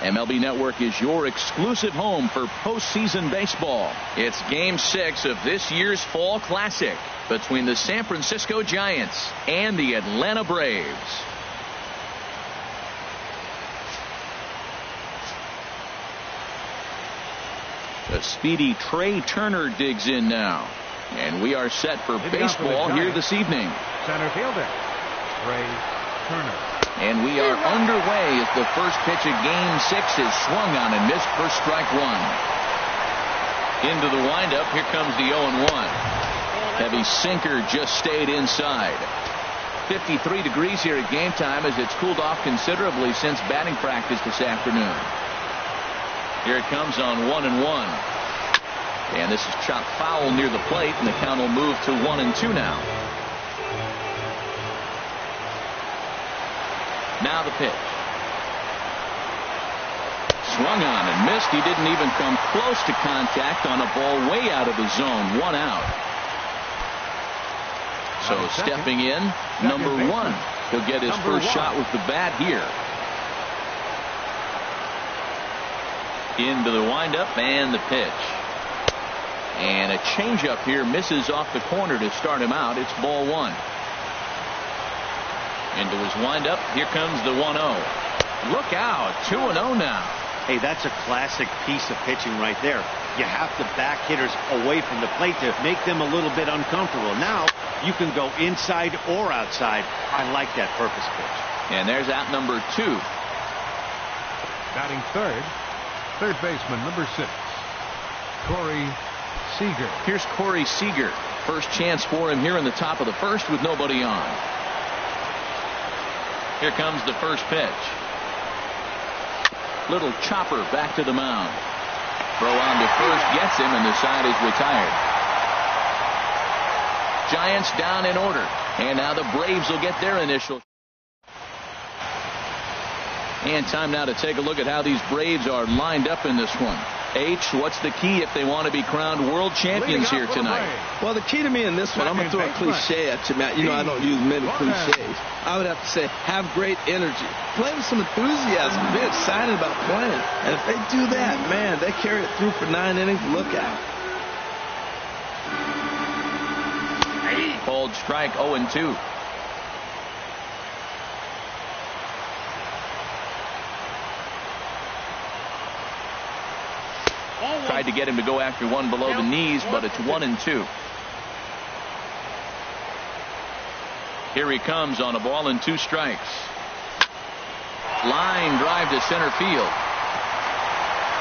MLB Network is your exclusive home for postseason baseball. It's Game 6 of this year's Fall Classic between the San Francisco Giants and the Atlanta Braves. The speedy Trey Turner digs in now. And we are set for baseball here this evening. Center fielder, Trey Turner. And we are underway as the first pitch of Game 6 is swung on and missed for strike one. Into the windup, here comes the 0-1. Heavy sinker just stayed inside. 53 degrees here at game time as it's cooled off considerably since batting practice this afternoon. Here it comes on 1-1. And this is chopped foul near the plate, and the count will move to 1-2 now. Now the pitch. Swung on and missed. He didn't even come close to contact on a ball way out of the zone. 1 out. So stepping in, number 1. He'll get his first shot with the bat here. Into the windup and the pitch. And a changeup here misses off the corner to start him out. It's ball 1. Into his windup. Here comes the 1-0. Look out. 2-0 now. Hey, that's a classic piece of pitching right there. You have to back hitters away from the plate to make them a little bit uncomfortable. Now you can go inside or outside. I like that purpose pitch. And there's out number 2. Batting third baseman number 6, Corey Seager. Here's Corey Seager. First chance for him here in the top of the first with nobody on. Here comes the first pitch. Little chopper back to the mound. Throw on to first gets him, and the side is retired. Giants down in order. And now the Braves will get their initial. And time now to take a look at how these Braves are lined up in this one. H, what's the key if they want to be crowned world champions here tonight? Well, the key to me in this one, I'm going to throw a cliche at you, Matt. You know I don't use many cliches. I would have to say, have great energy. Play with some enthusiasm. Be excited about playing. And if they do that, man, they carry it through for 9 innings. Look out. Called strike 0-2. Tried to get him to go after one below the knees, but it's 1-2. Here he comes on a ball and 2 strikes. Line drive to center field.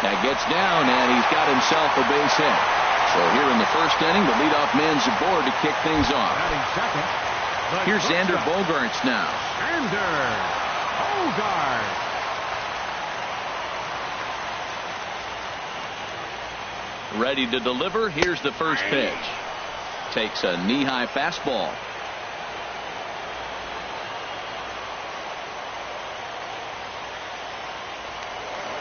That gets down, and he's got himself a base hit. So here in the first inning, the leadoff man's aboard to kick things off. Here's Xander Bogaerts now. Xander Bogaerts. Ready to deliver. Here's the first pitch. Takes a knee-high fastball.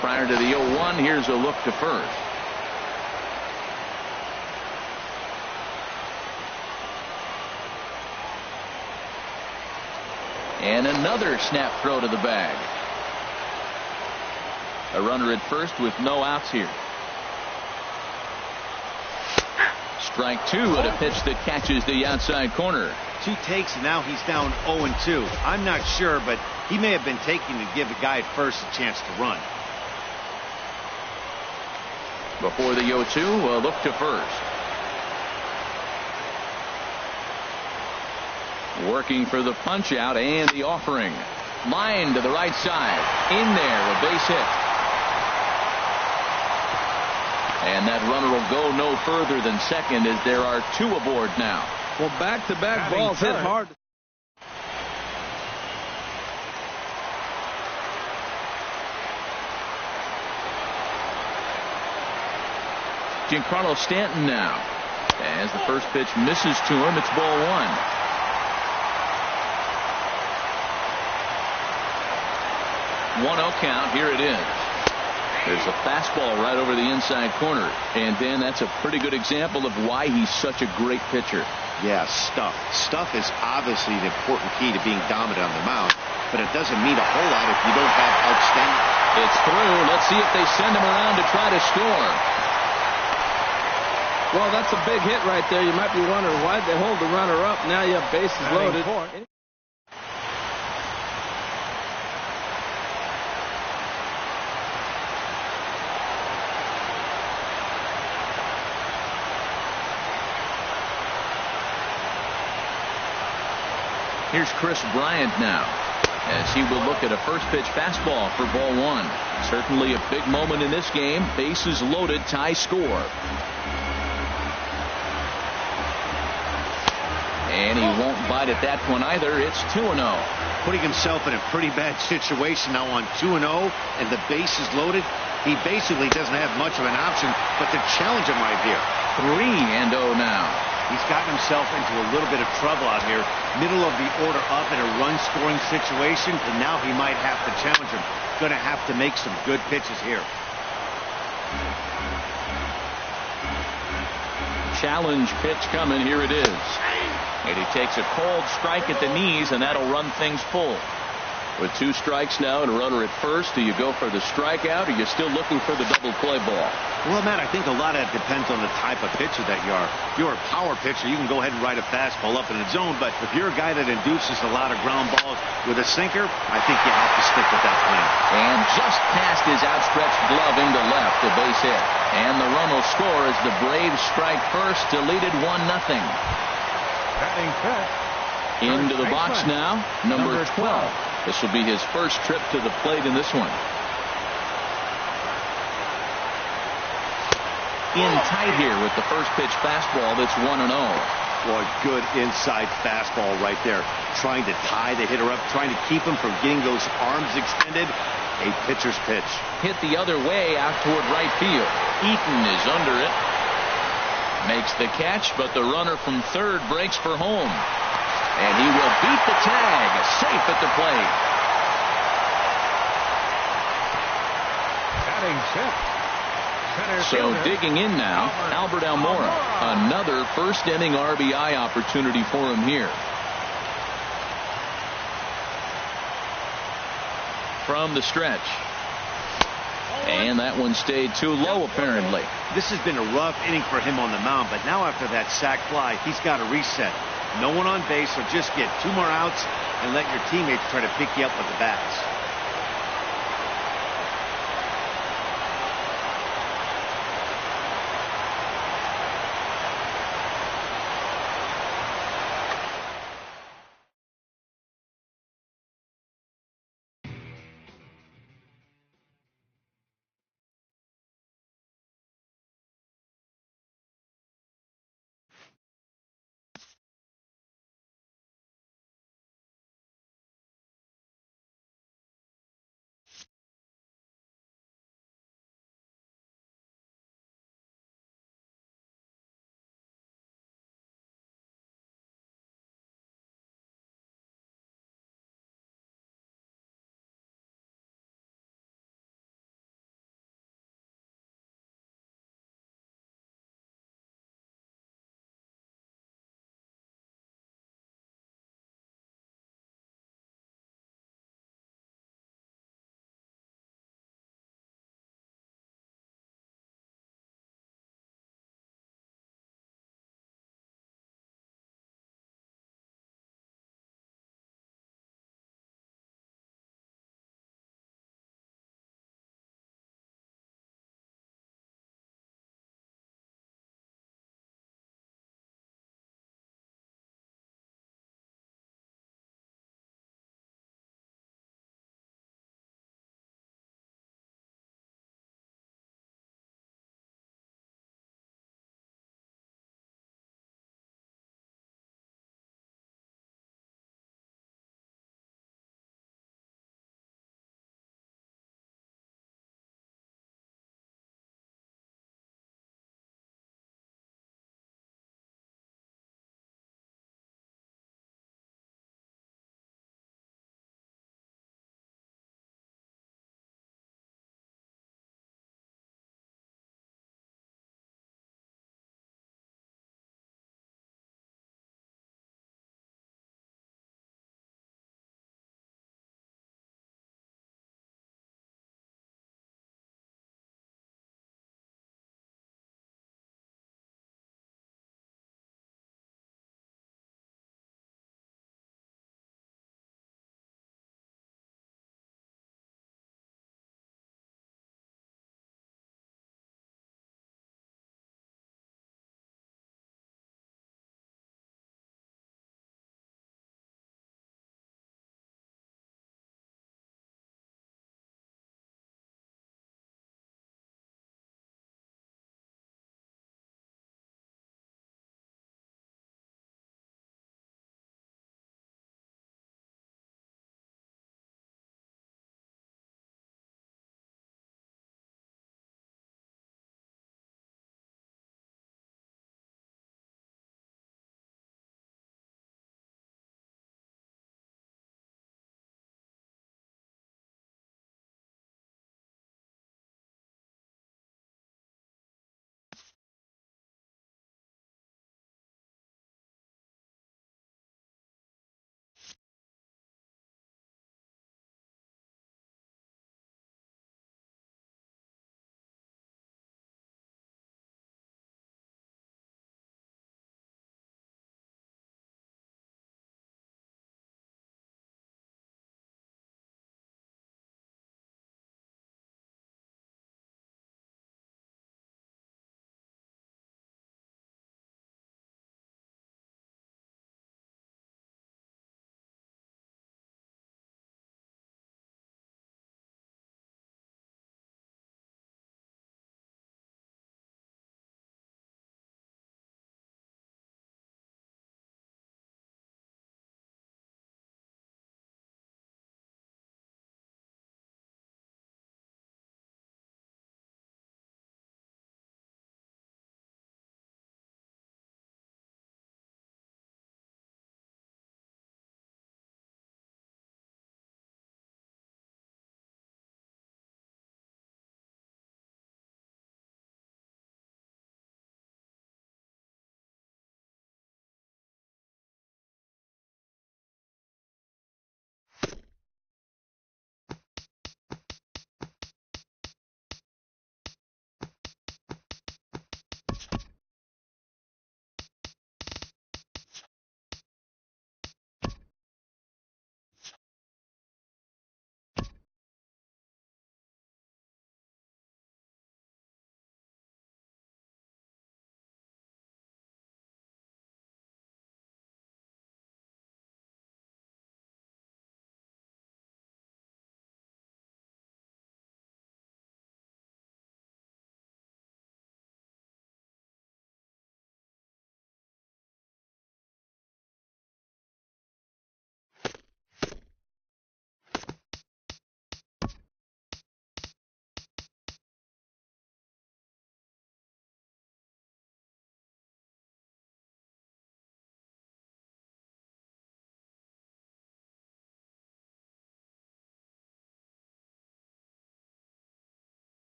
Prior to the 0-1, here's a look to first. And another snap throw to the bag. A runner at first with no outs here. Strike 2 at a pitch that catches the outside corner. 2 takes, and now he's down 0-2. I'm not sure, but he may have been taking to give the guy at first a chance to run. Before the 0-2, a look to first. Working for the punch out and the offering. Line to the right side. In there, a base hit. And that runner will go no further than second as there are 2 aboard now. Well, back-to-back balls hit hard. Giancarlo Stanton now. As the first pitch misses to him, it's ball 1. Count. Here it is. There's a fastball right over the inside corner. And then that's a pretty good example of why he's such a great pitcher. Yeah, stuff. Stuff is obviously the important key to being dominant on the mound, but it doesn't mean a whole lot if you don't have outstanding. It's through. Let's see if they send him around to try to score. Well, that's a big hit right there. You might be wondering why they hold the runner up. Now you have bases loaded. Here's Chris Bryant now, as he will look at a first pitch fastball for ball one. Certainly a big moment in this game. Bases loaded, tie score. And he won't bite at that one either. It's 2-0. Putting himself in a pretty bad situation now on 2-0 and the bases loaded. He basically doesn't have much of an option but to challenge him right here. 3-0 now. He's gotten himself into a little bit of trouble out here. Middle of the order up in a run-scoring situation, and now he might have to challenge him. Going to have to make some good pitches here. Challenge pitch coming. Here it is. And he takes a cold strike at the knees, and that'll run things full. With 2 strikes now and a runner at first, do you go for the strikeout, or are you still looking for the double play ball? Well, Matt, I think a lot of it depends on the type of pitcher that you are. If you're a power pitcher, you can go ahead and ride a fastball up in the zone, but if you're a guy that induces a lot of ground balls with a sinker, I think you have to stick with that plan. And just past his outstretched glove into left, a base hit. And the run will score as the Braves strike first to lead it 1-0. Into the box now, number 12. This will be his first trip to the plate in this one. In tight here with the first pitch fastball. That's 1-0. Boy, good inside fastball right there. Trying to tie the hitter up, trying to keep him from getting those arms extended. A pitcher's pitch. Hit the other way out toward right field. Eaton is under it. Makes the catch, but the runner from third breaks for home. And he will beat the tag. Safe at the plate. So digging in now, Albert Almora. Another first inning RBI opportunity for him here. From the stretch. And that one stayed too low, apparently. This has been a rough inning for him on the mound, but now after that sac fly, he's got to reset. No one on base, so just get 2 more outs and let your teammates try to pick you up with the bats.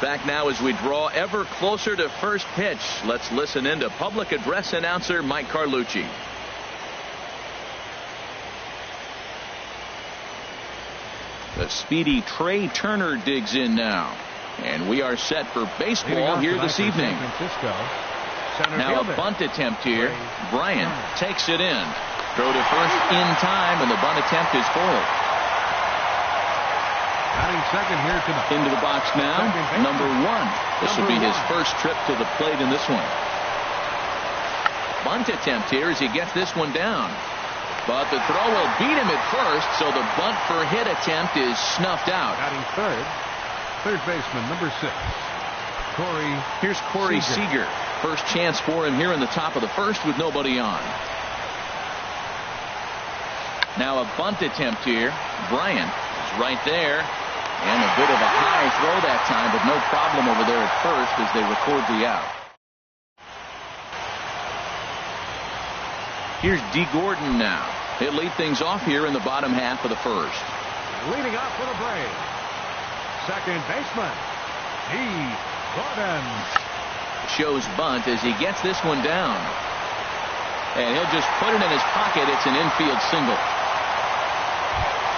Back now as we draw ever closer to first pitch. Let's listen in to public address announcer Mike Carlucci. The speedy Trey Turner digs in now. And we are set for baseball here this evening. Now a bunt attempt here. Bryant takes it in. Throw to first in time, and the bunt attempt is full. Second here tonight. Into the box now, number 1. This will be his first trip to the plate in this one. Bunt attempt here as he gets this one down. But the throw will beat him at first, so the bunt for hit attempt is snuffed out. Batting third baseman, number 6. Here's Corey Seager. First chance for him here in the top of the first with nobody on. Now a bunt attempt here. Bryant is right there. And a bit of a high throw that time, but no problem over there at first as they record the out. Here's D. Gordon now. He'll lead things off here in the bottom half of the first. Leading off for the Braves, second baseman, D. Gordon. Shows bunt as he gets this one down. And he'll just put it in his pocket. It's an infield single.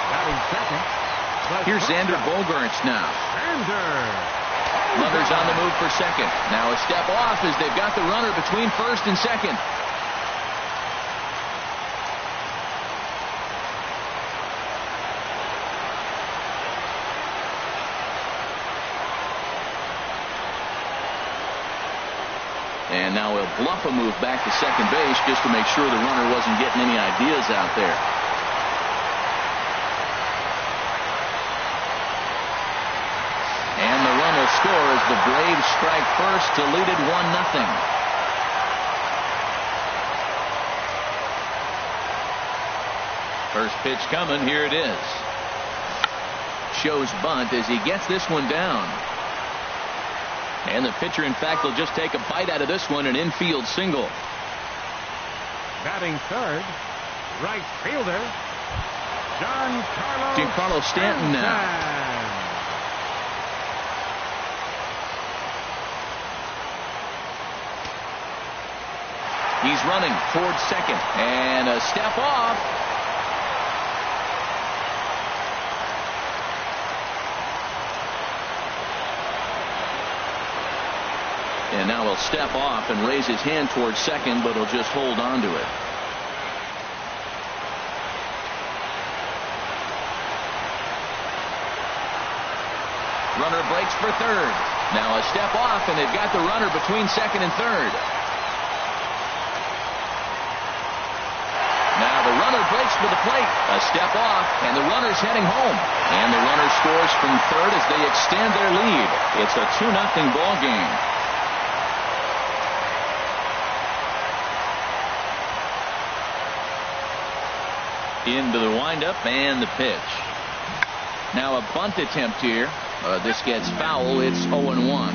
Batting second. Here's Xander Bogaerts now. Runners on the move for second. Now a step off as they've got the runner between first and second. And now he'll bluff a move back to second base just to make sure the runner wasn't getting any ideas out there. And the run will score as the Braves strike first to lead it 1-0. First pitch coming. Here it is. Shows bunt as he gets this one down. And the pitcher, in fact, will just take a bite out of this one, an infield single. Batting third, right fielder, Giancarlo Stanton now. He's running towards second, and a step off. And now he'll step off and raise his hand towards second, but he'll just hold on to it. Runner breaks for third. Now a step off, and they've got the runner between second and third. Now the runner breaks for the plate. A step off, and the runner's heading home. And the runner scores from third as they extend their lead. It's a 2-0 ball game. Into the windup and the pitch. Now a bunt attempt here. This gets foul. It's 0-1.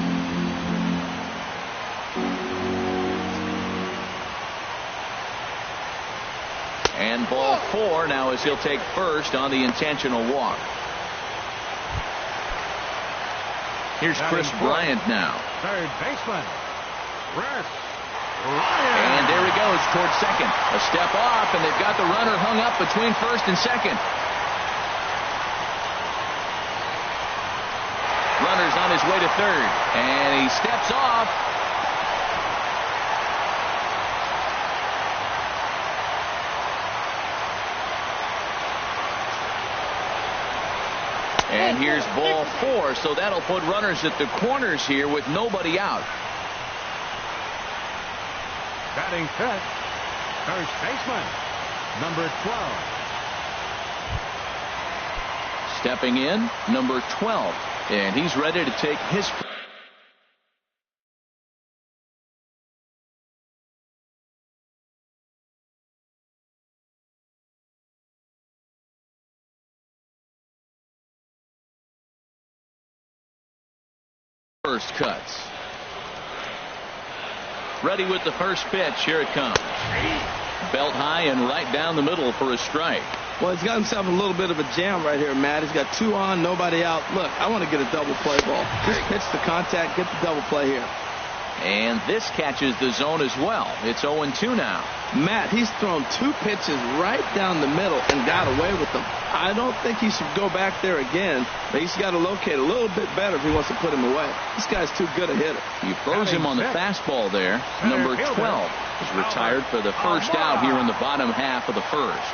And ball 4 now as he'll take first on the intentional walk. Here's Chris Bryant now. Third baseman, Chris. And there he goes towards second. A step off, and they've got the runner hung up between first and second. Runner's on his way to third, and he steps off. And here's ball 4, so that'll put runners at the corners here with nobody out. Batting fifth, first baseman, number 12. Stepping in, number 12. And he's ready to take his first cuts. Ready with the first pitch. Here it comes. Belt high and right down the middle for a strike. Well, he's got himself a little bit of a jam right here, Matt. He's got 2 on, nobody out. Look, I want to get a double play ball. Just pitch the contact, get the double play here. And this catches the zone as well. It's 0-2 now. Matt, he's thrown 2 pitches right down the middle and got away with them. I don't think he should go back there again, but he's got to locate a little bit better if he wants to put him away. This guy's too good a hitter. He froze him on the fastball there. Number 12 is retired for the first out here in the bottom half of the first.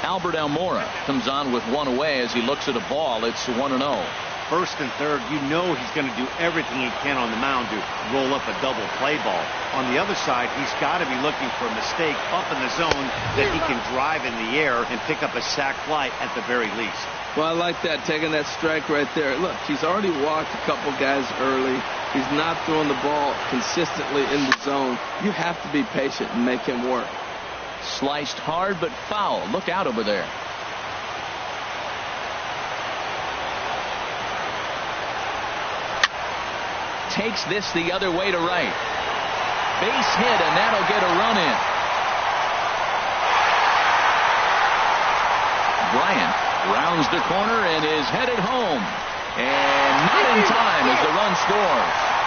Albert Almora comes on with 1 away as he looks at a ball. It's 1-0. First and third, you know he's going to do everything he can on the mound to roll up a double play ball. On the other side, he's got to be looking for a mistake up in the zone that he can drive in the air and pick up a sac fly at the very least. Well, I like that, taking that strike right there. Look, he's already walked a couple guys early. He's not throwing the ball consistently in the zone. You have to be patient and make him work. Sliced hard but foul. Look out over there. Takes this the other way to right. Base hit, and that'll get a run in. Bryant rounds the corner and is headed home. And not in time as the run scores.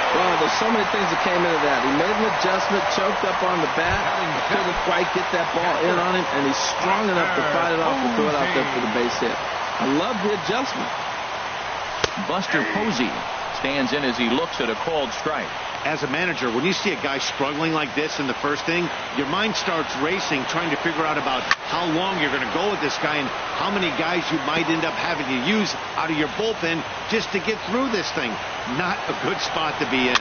Well, there's so many things that came into that. He made an adjustment, choked up on the bat, couldn't quite get that ball in on him, and he's strong enough to fight it off and throw it out there for the base hit. I love the adjustment. Buster Posey stands in as he looks at a called strike. As a manager, when you see a guy struggling like this in the first inning, your mind starts racing, trying to figure out about how long you're going to go with this guy and how many guys you might end up having to use out of your bullpen just to get through this thing. Not a good spot to be in.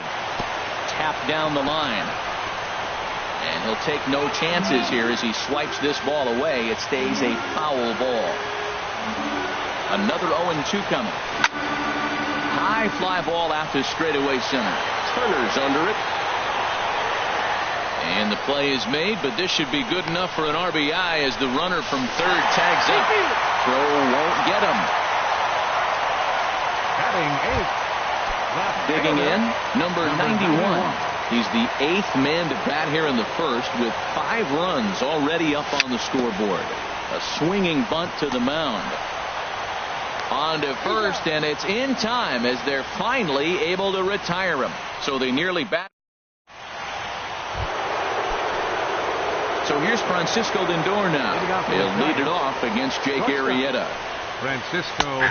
Tap down the line. And he'll take no chances here as he swipes this ball away. It stays a foul ball. Another 0-2 coming. High fly ball out to straightaway center. Turner's under it. And the play is made, but this should be good enough for an RBI as the runner from third tags up. Throw won't get him. Digging in, number 91. He's the 8th man to bat here in the first with 5 runs already up on the scoreboard. A swinging bunt to the mound. On to first, and it's in time as they're finally able to retire him. So they nearly bat. So here's Francisco Lindor now. He'll lead it off against Jake Arrieta. Francisco.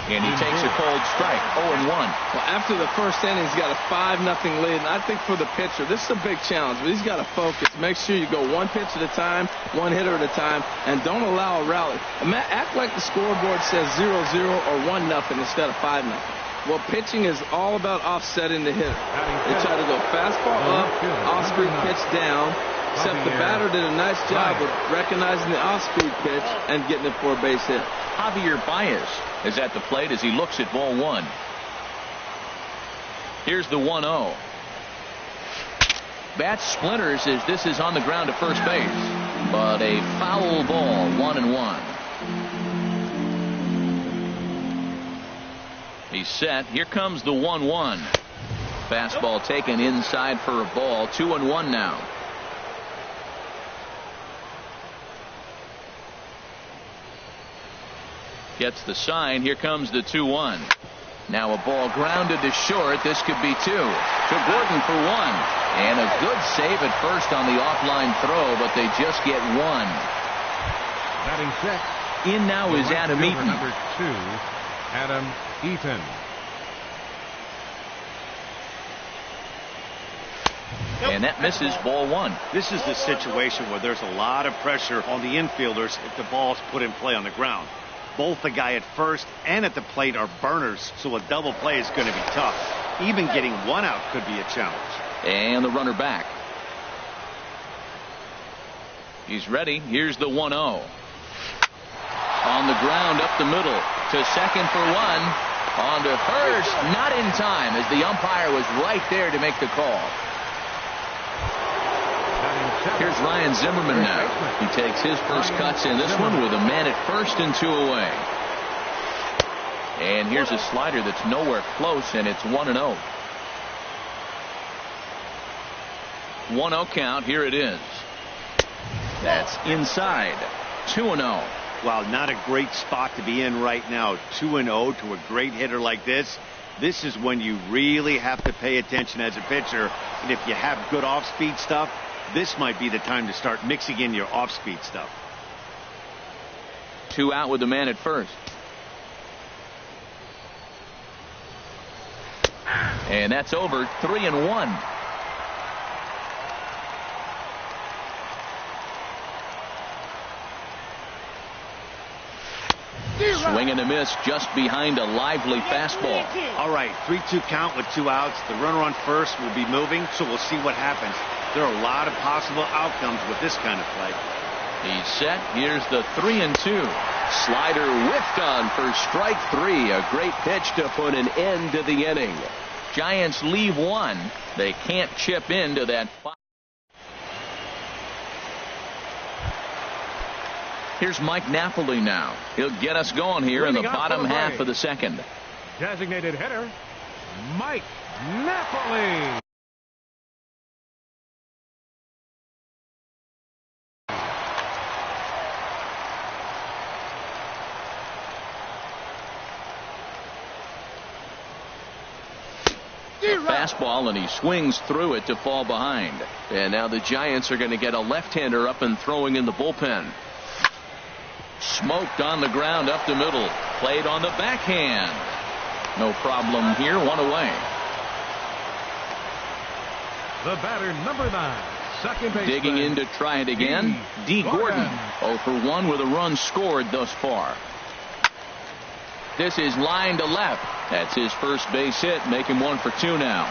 And he takes a cold strike. 0-1. Well, after the first inning, he's got a 5-0 lead. And I think for the pitcher, this is a big challenge. But he's got to focus. Make sure you go 1 pitch at a time, 1 hitter at a time, and don't allow a rally. Act like the scoreboard says 0-0 or 1-0 instead of 5-0. Well, pitching is all about offsetting the hitter. They try to go fastball up, off-speed pitch down. Except the batter did a nice job of recognizing the off-speed pitch and getting it for a base hit. Javier Baez is at the plate as he looks at ball 1. Here's the 1-0. Bat splinters as this is on the ground to first base. But a foul ball, 1-1. He's set. Here comes the 1-1. Fastball taken inside for a ball. 2-1 now. Gets the sign. Here comes the 2-1. Now a ball grounded to short. This could be 2. To Gordon for 1. And a good save at first on the offline throw, but they just get 1. Batting check. In now is Adam Eaton. Number 2, Adam Eaton. And that misses ball 1. This is the situation where there's a lot of pressure on the infielders if the ball's put in play on the ground. Both the guy at first and at the plate are burners, so a double play is going to be tough. Even getting 1 out could be a challenge. And the runner back. He's ready. Here's the 1-0. On the ground up the middle to second for 1. On to first, not in time as the umpire was right there to make the call. Here's Ryan Zimmerman now. He takes his first cuts in this one with a man at first and 2 away. And here's a slider that's nowhere close, and it's 1-0. 1-0 count. Here it is. That's inside. 2-0. Well, not a great spot to be in right now. 2-0 to a great hitter like this. This is when you really have to pay attention as a pitcher. And if you have good off-speed stuff, this might be the time to start mixing in your off-speed stuff. 2 out with the man at first. And that's over. 3-1. Swing and a miss just behind a lively fastball. All right, 3-2 count with 2 outs. The runner on first will be moving, so we'll see what happens. There are a lot of possible outcomes with this kind of play. He's set. Here's the 3-2. Slider whiffed on for strike 3. A great pitch to put an end to the inning. Giants leave 1. They can't chip into that 5. Here's Mike Napoli now. He'll get us going here in the bottom half of the second. Designated hitter, Mike Napoli. Fastball, and he swings through it to fall behind. And now the Giants are going to get a left-hander up and throwing in the bullpen. Smoked on the ground up the middle. Played on the backhand. No problem here. 1 away. The batter, number 9, second baseman. Digging in to try it again. D. Gordon. 0 for 1 with a run scored thus far. This is line to left. That's his first base hit. Make him 1 for 2 now.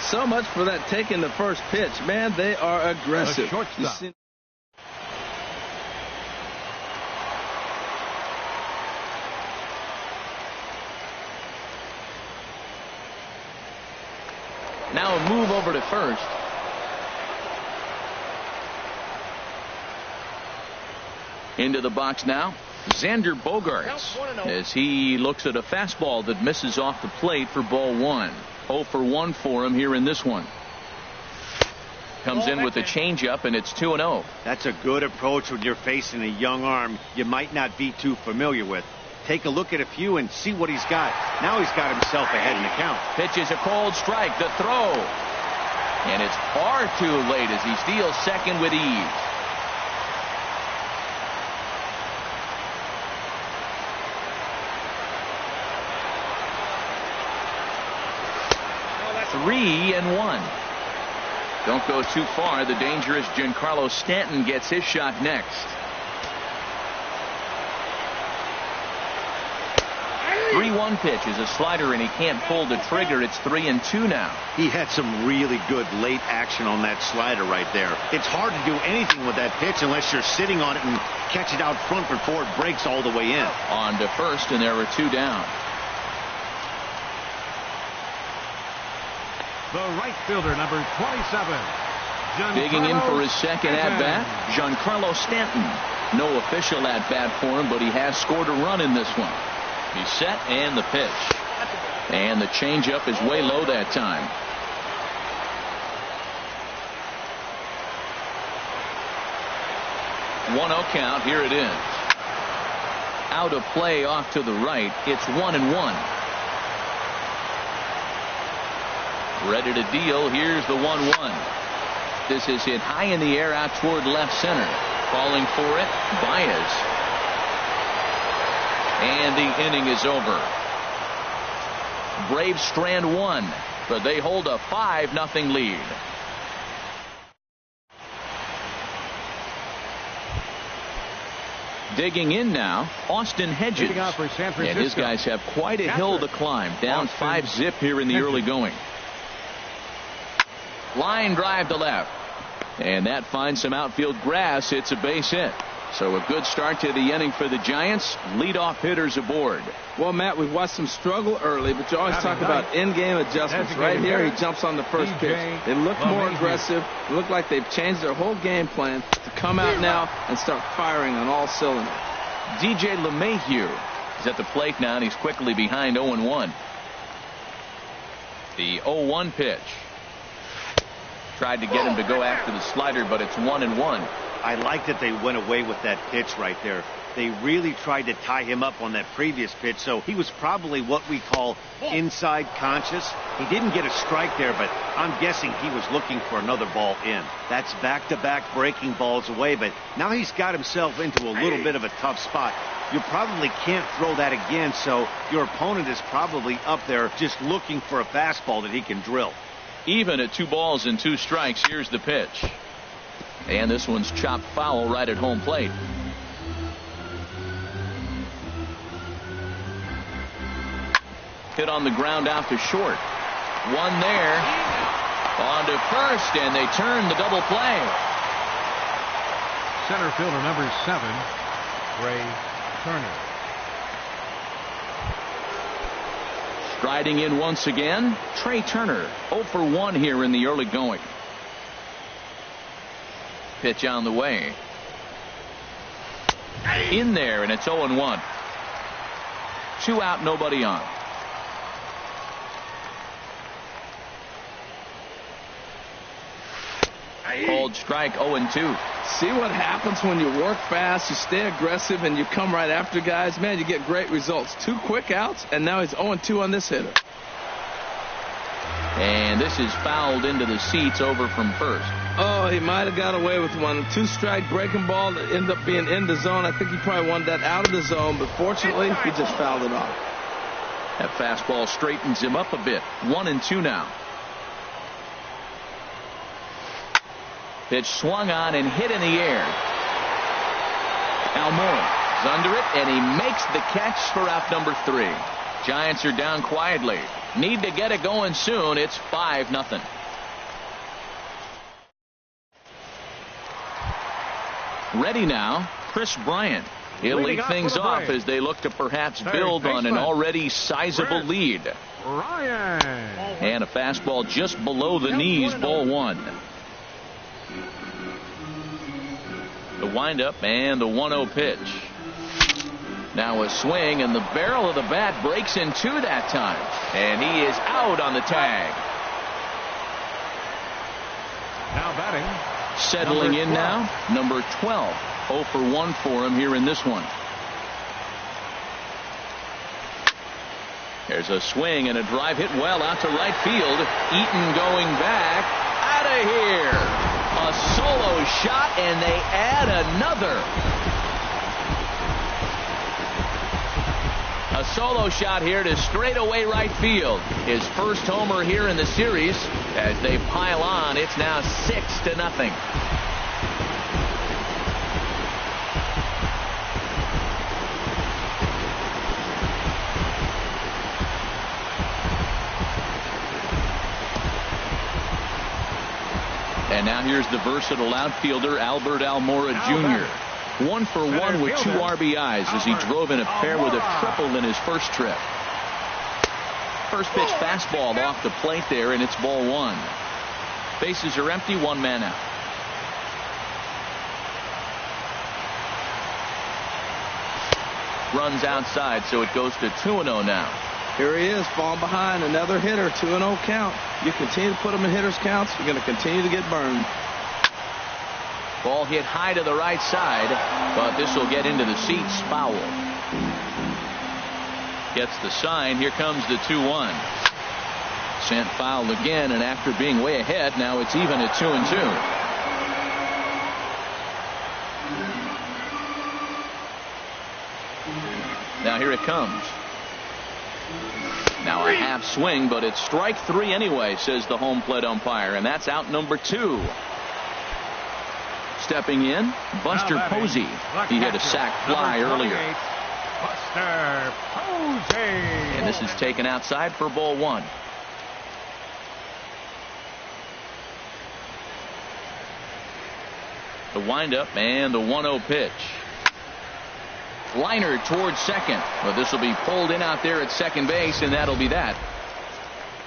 So much for that taking the first pitch. Man, they are aggressive. Now a move over to first. Into the box now, Xander Bogaerts, as he looks at a fastball that misses off the plate for ball 1. 0 for 1 for him here in this one. Comes in with a changeup, and it's 2-0. That's a good approach when you're facing a young arm you might not be too familiar with. Take a look at a few and see what he's got. Now he's got himself ahead in the count. Pitch is a cold strike. The throw. And it's far too late as he steals second with ease. Oh, 3-1. Don't go too far. The dangerous Giancarlo Stanton gets his shot next. 3-1 pitch is a slider, and he can't pull the trigger. It's 3-2 now. He had some really good late action on that slider right there. It's hard to do anything with that pitch unless you're sitting on it and catch it out front before it breaks all the way in. On to first, and there are 2 down. The right fielder, number 27. Digging in for his second at-bat, Giancarlo Stanton. No official at-bat for him, but he has scored a run in this one. He's set, and the pitch. And the changeup is way low that time. One 0 count. Here it is. Out of play off to the right. It's 1-1. Ready to deal. Here's the 1-1. This is hit high in the air out toward left center. Falling for it, Baez. And the inning is over. Braves strand 1, but they hold a 5-0 lead. Digging in now, Austin Hedges. And his guys have quite a hill to climb. Down 5-0 here in the early going. Line drive to left. And that finds some outfield grass. It's a base hit. So a good start to the inning for the Giants. Leadoff hitters aboard. Well, Matt, we've watched them struggle early, but you always talk about in-game adjustments. Right here, he jumps on the first pitch. They look more aggressive. They look like they've changed their whole game plan to come out now and start firing on all cylinders. DJ LeMahieu He's at the plate now, and he's quickly behind 0-1. The 0-1 pitch. Tried to get him to go after the slider, but it's 1-1. I like that they went away with that pitch right there. They really tried to tie him up on that previous pitch, so he was probably what we call inside conscious. He didn't get a strike there, but I'm guessing he was looking for another ball in. That's back-to-back breaking balls away, but now he's got himself into a little bit of a tough spot. You probably can't throw that again, so your opponent is probably up there just looking for a fastball that he can drill. Even at 2 balls and 2 strikes, here's the pitch. And this one's chopped foul right at home plate. Hit on the ground out to short. One there. On to first, and they turn the double play. Center fielder number 7, Ray Turner. Striding in once again, Trey Turner. 0 for 1 here in the early going. Pitch on the way. In there, and it's 0-1. 2 out, nobody on. Called strike, 0-2. See what happens when you work fast, you stay aggressive, and you come right after guys. Man, you get great results. 2 quick outs, and now he's 0-2 on this hitter. And this is fouled into the seats over from first. Oh, he might have got away with one. 2-strike breaking ball that ended up being in the zone. I think he probably wanted that out of the zone, but fortunately, he just fouled it off. That fastball straightens him up a bit. 1-2 now. Pitch swung on and hit in the air. Almora is under it, and he makes the catch for out number 3. Giants are down quietly. Need to get it going soon. It's 5-0. Ready now, Chris Bryant. He'll lead things off as they look to perhaps build on an already sizable lead. And a fastball just below the knees, ball 1. The windup and the 1-0 pitch. Now a swing, and the barrel of the bat breaks in 2 that time. And he is out on the tag. Now batting. Settling in now, number 12. 0 for 1 for him here in this one. There's a swing and a drive hit well out to right field. Eaton going back. Out of here. A solo shot, and they add another. A solo shot here to straightaway right field. His first homer here in the series. As they pile on, it's now 6-0. And now here's the versatile outfielder Albert Almora Jr. 1 for 1 with 2 RBIs as he drove in a pair with a triple in his first trip. First pitch fastball off the plate there, and it's ball 1. Bases are empty, 1 man out. Runs outside, so it goes to 2-0 now. Here he is, falling behind, another hitter, 2-0 count. You continue to put him in hitters' counts, you're going to continue to get burned. Ball hit high to the right side, but this will get into the seats, foul. Gets the sign, here comes the 2-1. Sent foul again, and after being way ahead, now it's even at 2-2. Now here it comes. Now a half swing, but it's strike 3 anyway, says the home plate umpire, and that's out number 2. Stepping in, Buster Posey. He hit a sac fly earlier. Buster Posey. And this is taken outside for ball 1. The windup and the 1-0 pitch. Liner towards second, but this will be pulled in out there at second base, and that'll be that.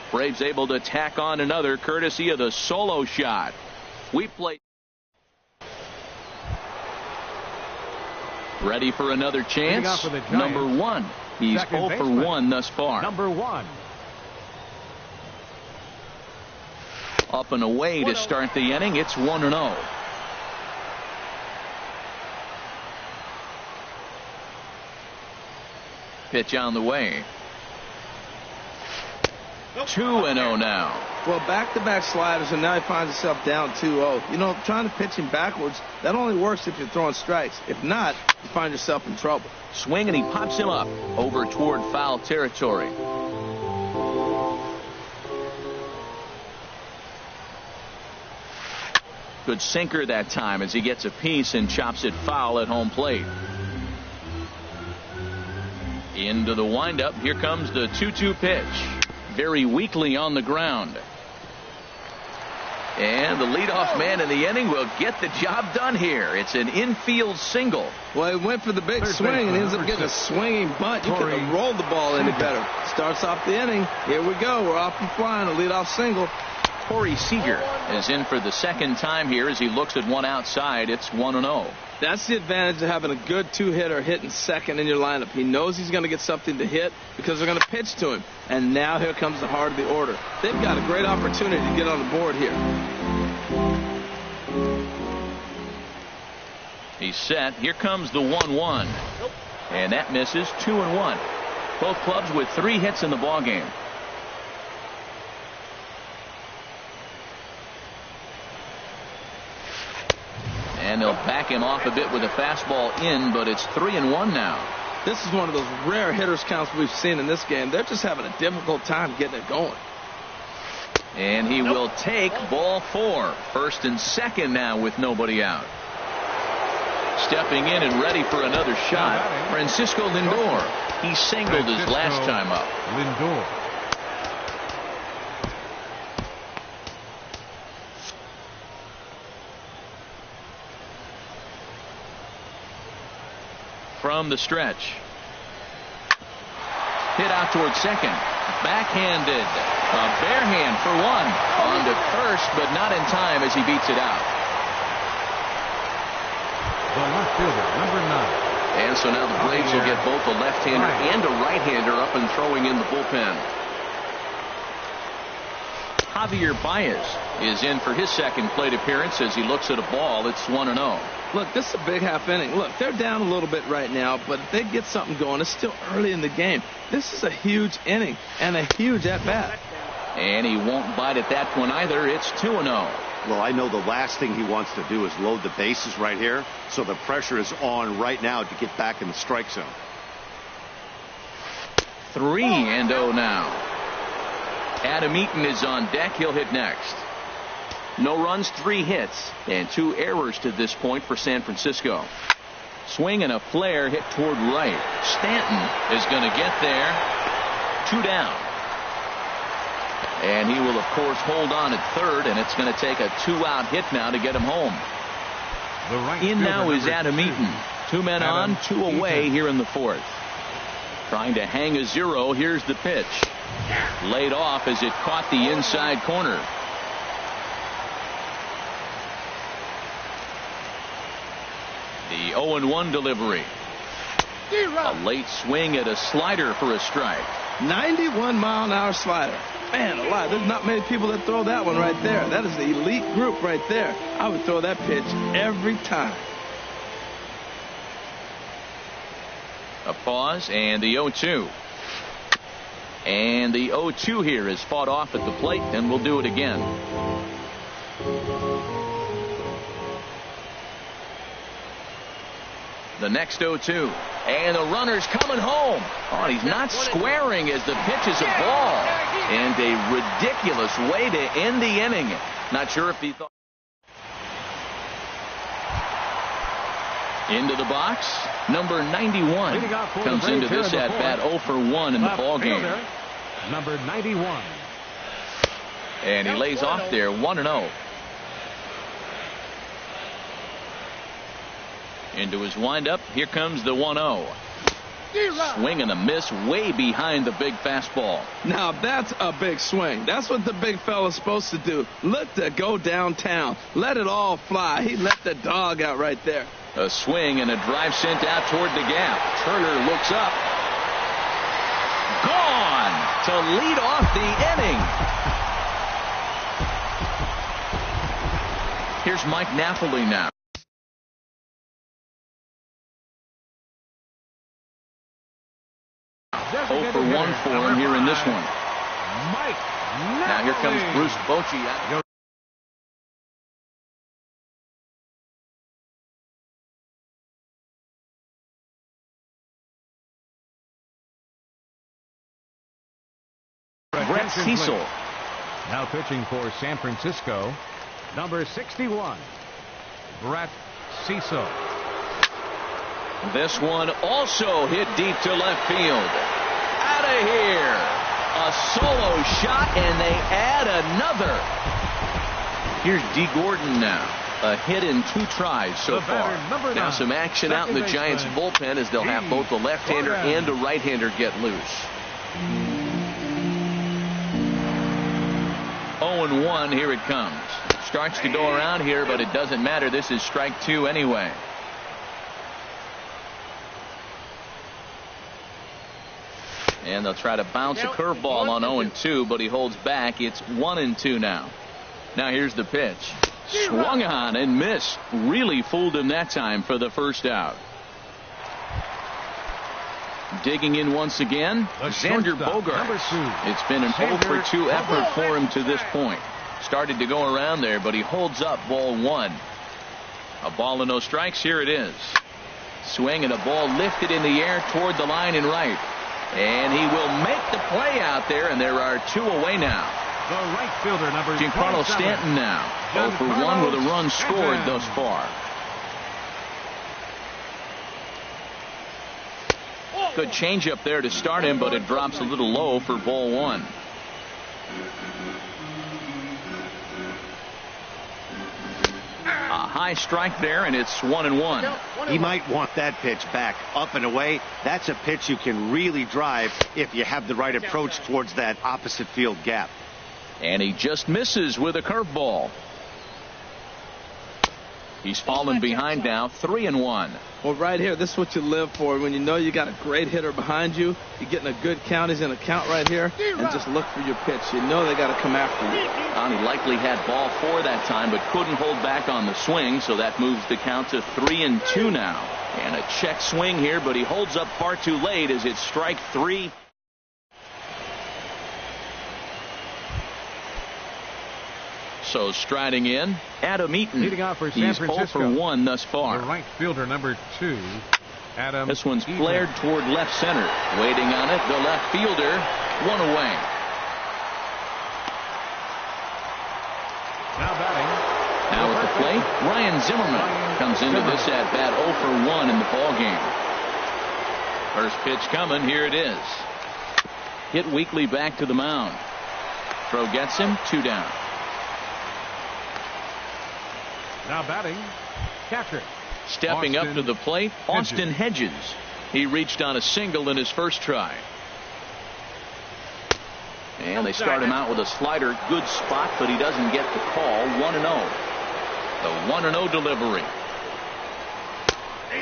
Braves able to tack on another courtesy of the solo shot. We play. Ready for another chance. Number 1. He's Second 0 for baseman, 1 thus far. Number 1. Up and away to start the inning. It's 1-0. Pitch on the way. 2-0 now. Well, back-to-back sliders, and now he finds himself down 2-0. You know, trying to pitch him backwards, that only works if you're throwing strikes. If not, you find yourself in trouble. Swing, and he pops him up over toward foul territory. Good sinker that time as he gets a piece and chops it foul at home plate. Into the windup. Here comes the 2-2 pitch. Very weakly on the ground. And the leadoff man in the inning will get the job done here. It's an infield single. Well, he went for the big swing and ends up getting a swinging bunt. You couldn't have rolled the ball any better. Starts off the inning. Here we go. We're off and flying. A leadoff single. Corey Seager is in for the second time here as he looks at one outside. It's 1-0. That's the advantage of having a good two-hitter hitting second in your lineup. He knows he's going to get something to hit because they're going to pitch to him. And now here comes the heart of the order. They've got a great opportunity to get on the board here. He's set. Here comes the 1-1. And that misses. 2-1. Both clubs with 3 hits in the ballgame. And they'll back him off a bit with a fastball in, but it's 3-1 now. This is one of those rare hitters counts we've seen in this game. They're just having a difficult time getting it going. And he will take ball 4. First and second now with nobody out. Stepping in and ready for another shot, Francisco Lindor. He singled his last time up. Lindor. From the stretch. Hit out toward second. Backhanded. A bare hand for 1. On to first, but not in time as he beats it out. The left fielder, number 9. And so now the Braves will get both a left-hander and a right-hander up and throwing in the bullpen. Javier Baez is in for his second plate appearance as he looks at a ball. It's 1-0. Look, this is a big half inning. Look, they're down a little bit right now, but if they get something going, it's still early in the game. This is a huge inning and a huge at-bat. And he won't bite at that one either. It's 2-0. Well, I know the last thing he wants to do is load the bases right here, so the pressure is on right now to get back in the strike zone. 3-0 now. Adam Eaton is on deck. He'll hit next. No runs, 3 hits, and 2 errors to this point for San Francisco. Swing and a flare hit toward right. Stanton is going to get there. 2 down. And he will, of course, hold on at third, and it's going to take a 2-out hit now to get him home. In now is Adam Eaton. 2 men on, 2 away here in the 4th. Trying to hang a 0. Here's the pitch. Laid off as it caught the inside corner. The 0-1 delivery. A late swing at a slider for a strike. 91-mile-an-hour slider. Man alive, there's not many people that throw that one right there. That is the elite group right there. I would throw that pitch every time. A pause and the 0-2. And the 0-2 here is fought off at the plate, and we'll do it again. The next 0-2. And the runner's coming home. Oh, he's not squaring as the pitch is a ball. And a ridiculous way to end the inning. Not sure if he thought. Into the box. Number 91 comes into this at bat 0 for 1 in the ball game. Number 91. And he lays off there 1-0. Into his windup. Here comes the 1-0. Swing and a miss way behind the big fastball. Now that's a big swing. That's what the big fella's supposed to do. Let that go downtown. Let it all fly. He let the dog out right there. A swing and a drive sent out toward the gap. Turner looks up. to lead off the inning. Here's Mike Napoli now. 0 for 1 for him here in this one. Mike Napoli. Now here comes Bruce Bochy. Brett Cecil. Now pitching for San Francisco, number 61, Brett Cecil. This one also hit deep to left field. Out of here. A solo shot, and they add another. Here's D. Gordon now. A hit in 2 tries so far. Now some action out in the Giants bullpen as they'll have both a left-hander and a right-hander get loose. 0-1, here it comes. Starts to go around here, but it doesn't matter. This is strike 2 anyway. And they'll try to bounce a curveball on 0-2, but he holds back. It's 1-2 now. Now here's the pitch. Swung on and missed. Really fooled him that time for the first out. Digging in once again, Xander Bogaerts. It's been an 0 for 2 effort for him to this point. Started to go around there, but he holds up ball 1. A ball and no strikes. Here it is. Swing and a ball lifted in the air toward the line and right. And he will make the play out there, and there are 2 away now. The right fielder, number Giancarlo Stanton now. 0 for 1 with a run scored thus far. Good changeup there to start him, but it drops a little low for ball 1. A high strike there, and it's 1-1. He might want that pitch back up and away. That's a pitch you can really drive if you have the right approach towards that opposite field gap. And he just misses with a curveball. He's fallen behind now, 3-1. Well, right here, this is what you live for. When you know you got a great hitter behind you, you're getting a good count. He's in a count right here, and just look for your pitch. You know they got to come after you. He likely had ball 4 that time, but couldn't hold back on the swing, so that moves the count to 3-2 now. And a check swing here, but he holds up far too late as it's strike 3. So striding in, Adam Eaton. Leading off for San He's Francisco. 0 for 1 thus far. The right fielder, number 2, Adam. This one's Eaton. flared toward left center. Waiting on it, the left fielder. 1 away. Now batting. Now at the plate, Ryan Zimmerman comes into this at bat 0 for 1 in the ball game. First pitch coming. Here it is. Hit weakly back to the mound. Throw gets him. 2 down. Now batting, catcher. Stepping up to the plate, Austin Hedges. He reached on a single in his first try. And they start him out with a slider. Good spot, but he doesn't get the call. 1-0. The 1-0 delivery.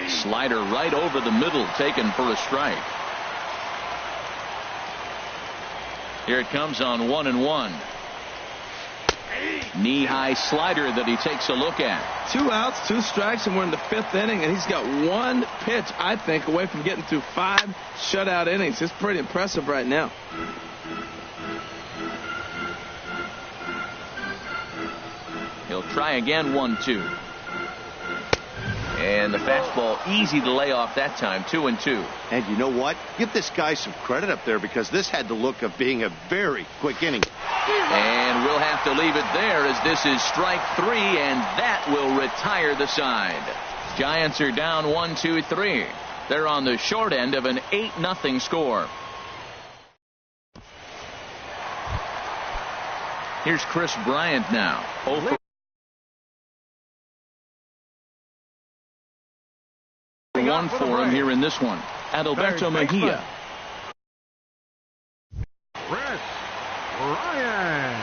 Slider right over the middle, taken for a strike. Here it comes on 1-1. Knee-high slider that he takes a look at. 2 outs, 2 strikes, and we're in the 5th inning, and he's got 1 pitch, I think, away from getting through 5 shutout innings. It's pretty impressive right now. He'll try again. 1-2. And the fastball easy to lay off that time. 2-2. And you know what? Give this guy some credit up there, because this had the look of being a very quick inning. And we'll have to leave it there as this is strike 3, and that will retire the side. Giants are down 1-2-3. They're on the short end of an 8-0 score. Here's Chris Bryant now. 0 for 1 for him here in this one. Adalberto Mejia. Chris Bryant.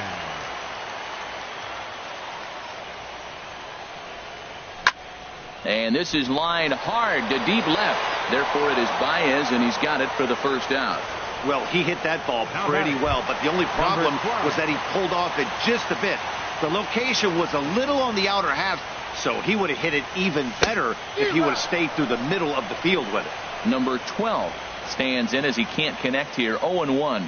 And this is lined hard to deep left. Therefore, it is Baez, and he's got it for the first out. Well, he hit that ball pretty well, but the only problem was that he pulled off it just a bit. The location was a little on the outer half, so he would have hit it even better if he would have stayed through the middle of the field with it. Number 12 stands in as he can't connect here. 0-1.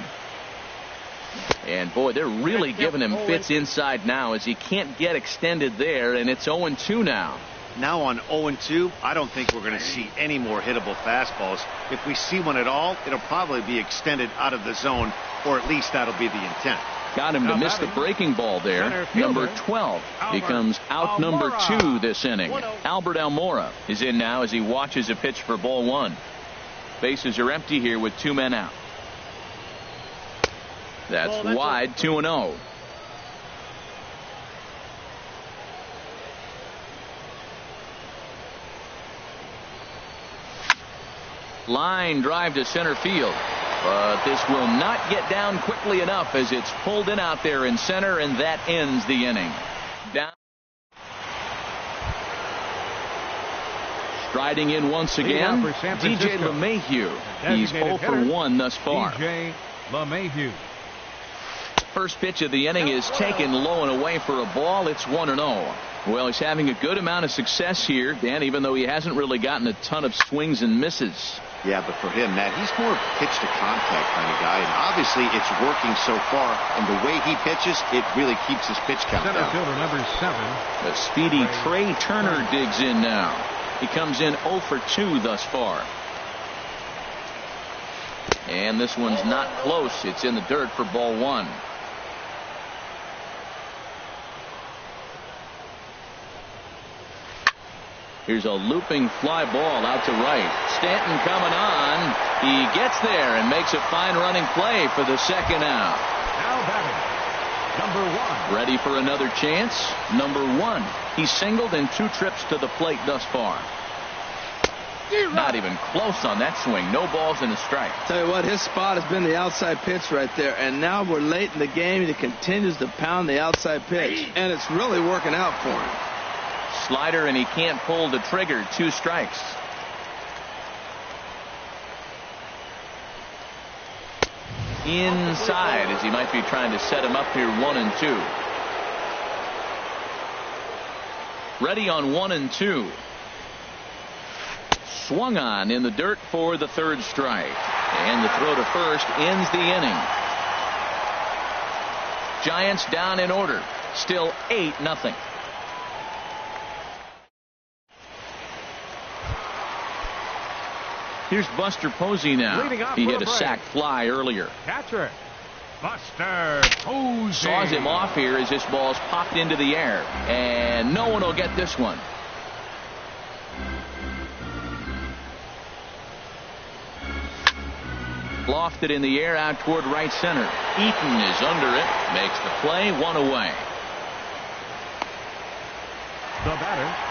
And boy, they're really giving him fits inside now as he can't get extended there, and it's 0-2 now. Now on 0-2, I don't think we're going to see any more hittable fastballs. If we see one at all, it'll probably be extended out of the zone, or at least that'll be the intent. Got him to miss the breaking ball there. Number 12 becomes out number 2 this inning. Albert Almora is in now as he watches a pitch for ball 1. Bases are empty here with 2 men out. That's wide, 2-0. Line drive to center field. But this will not get down quickly enough as it's pulled in out there in center, and that ends the inning. Down. Striding in once again, DJ LeMahieu. He's 0 for 1 thus far. DJ LeMahieu. First pitch of the inning is taken low and away for a ball. It's 1-0. Well, he's having a good amount of success here, Dan, even though he hasn't really gotten a ton of swings and misses. Yeah, but for him, Matt, he's more pitch to contact kind of guy, and obviously it's working so far, and the way he pitches, it really keeps his pitch count down. Center fielder number 7. The speedy Trey Turner digs in now. He comes in 0 for 2 thus far. And this one's not close. It's in the dirt for ball 1. Here's a looping fly ball out to right. Stanton coming on. He gets there and makes a fine running play for the second out. Now batting, number 1. Ready for another chance. Number 1. He's singled in 2 trips to the plate thus far. Not even close on that swing. No balls and a strike. Tell you what, his spot has been the outside pitch right there, and now we're late in the game, and he continues to pound the outside pitch, and it's really working out for him. Slider, and he can't pull the trigger. 2 strikes. Inside as he might be trying to set him up here. 1-2. Ready on 1-2. Swung on in the dirt for the 3rd strike. And the throw to first ends the inning. Giants down in order. Still 8-0. Here's Buster Posey now. He hit a sac fly earlier. Catcher, Buster Posey. Saws him off here as this ball's popped into the air. And no one will get this one. Lofted in the air out toward right center. Eaton is under it. Makes the play. 1 away. The batter.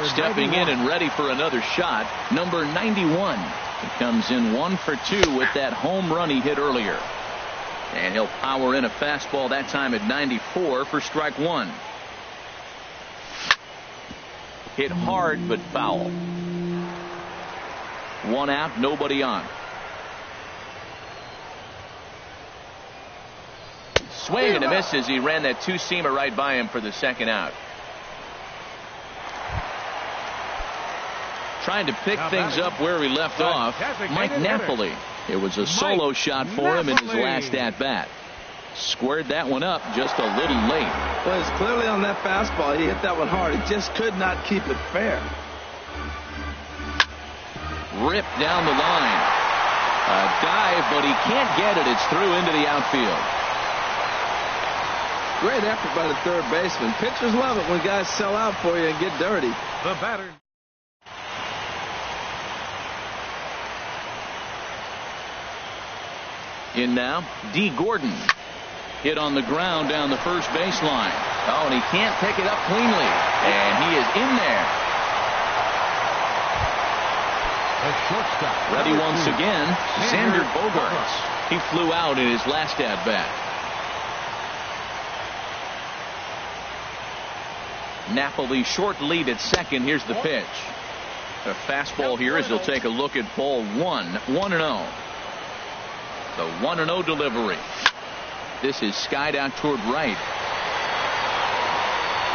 Stepping 91. in and ready for another shot, number 91. He comes in 1 for 2 with that home run he hit earlier. And he'll power in a fastball that time at 94 for strike 1. Hit hard but foul. 1 out, nobody on. Swing and a miss as he ran that 2-seamer right by him for the second out. Trying to pick things up where we left off, Mike Napoli. It was a solo shot for him in his last at-bat. Squared that one up just a little late. Well, it's clearly on that fastball. He hit that one hard. He just could not keep it fair. Ripped down the line. A dive, but he can't get it. It's through into the outfield. Great effort by the 3rd baseman. Pitchers love it when guys sell out for you and get dirty. The batter. In now, D. Gordon. Hit on the ground down the first baseline. Oh, and he can't pick it up cleanly. And he is in there. The shortstop. Ready once again, Xander Bogaerts. He flew out in his last at-bat. Napoli short lead at second. Here's the pitch. A fastball here as he'll take a look at ball 1-0. The 1-0 delivery. This is skied out toward right.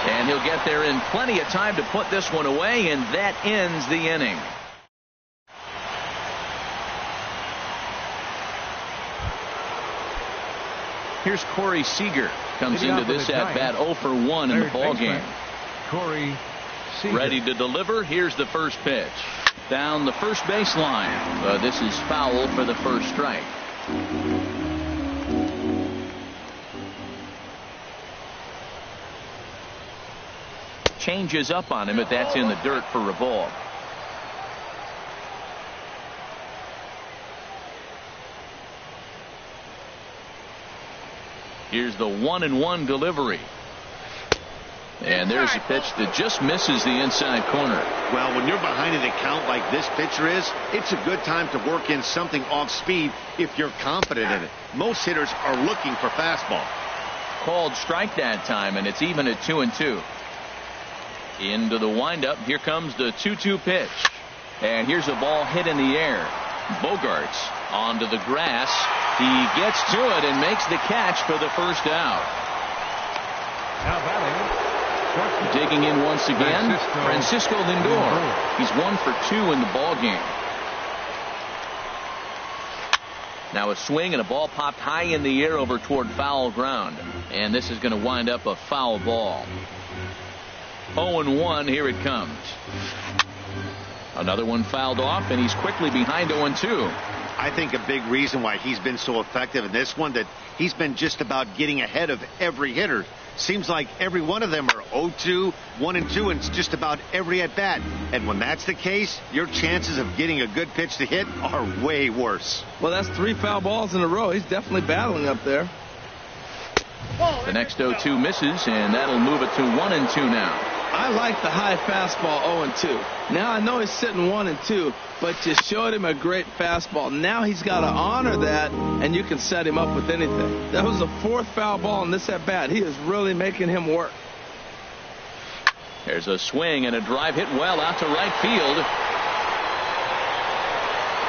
And he'll get there in plenty of time to put this one away, and that ends the inning. Here's Corey Seager. Comes into this at bat 0 for 1 in the ball game. Corey Seager. Ready to deliver. Here's the first pitch. Down the first baseline. This is foul for the first strike. Changes up on him, but that's in the dirt for a ball. Here's the 1-1 delivery. And there's a pitch that just misses the inside corner. Well, when you're behind an account like this pitcher is, it's a good time to work in something off speed if you're confident in it. Most hitters are looking for fastball. Called strike that time, and it's even at 2-2. Into the windup. Here comes the 2-2 pitch. And here's a ball hit in the air. Bogarts onto the grass. He gets to it and makes the catch for the first out. Now batting. Digging in once again, Francisco Lindor. He's 1 for 2 in the ball game. Now a swing and a ball popped high in the air over toward foul ground. And this is going to wind up a foul ball. 0-1, here it comes. Another one fouled off, and he's quickly behind 0-2. I think a big reason why he's been so effective in this one, that he's been just about getting ahead of every hitter. Seems like every one of them are 0-2, 1-2, and it's just about every at bat. And when that's the case, your chances of getting a good pitch to hit are way worse. Well, that's 3 foul balls in a row. He's definitely battling up there. The next 0-2 misses, and that'll move it to 1-2 now. I like the high fastball 0-2. Now I know he's sitting 1-2, but you showed him a great fastball. Now he's got to honor that, and you can set him up with anything. That was the 4th foul ball in this at bat. He is really making him work. There's a swing and a drive hit well out to right field.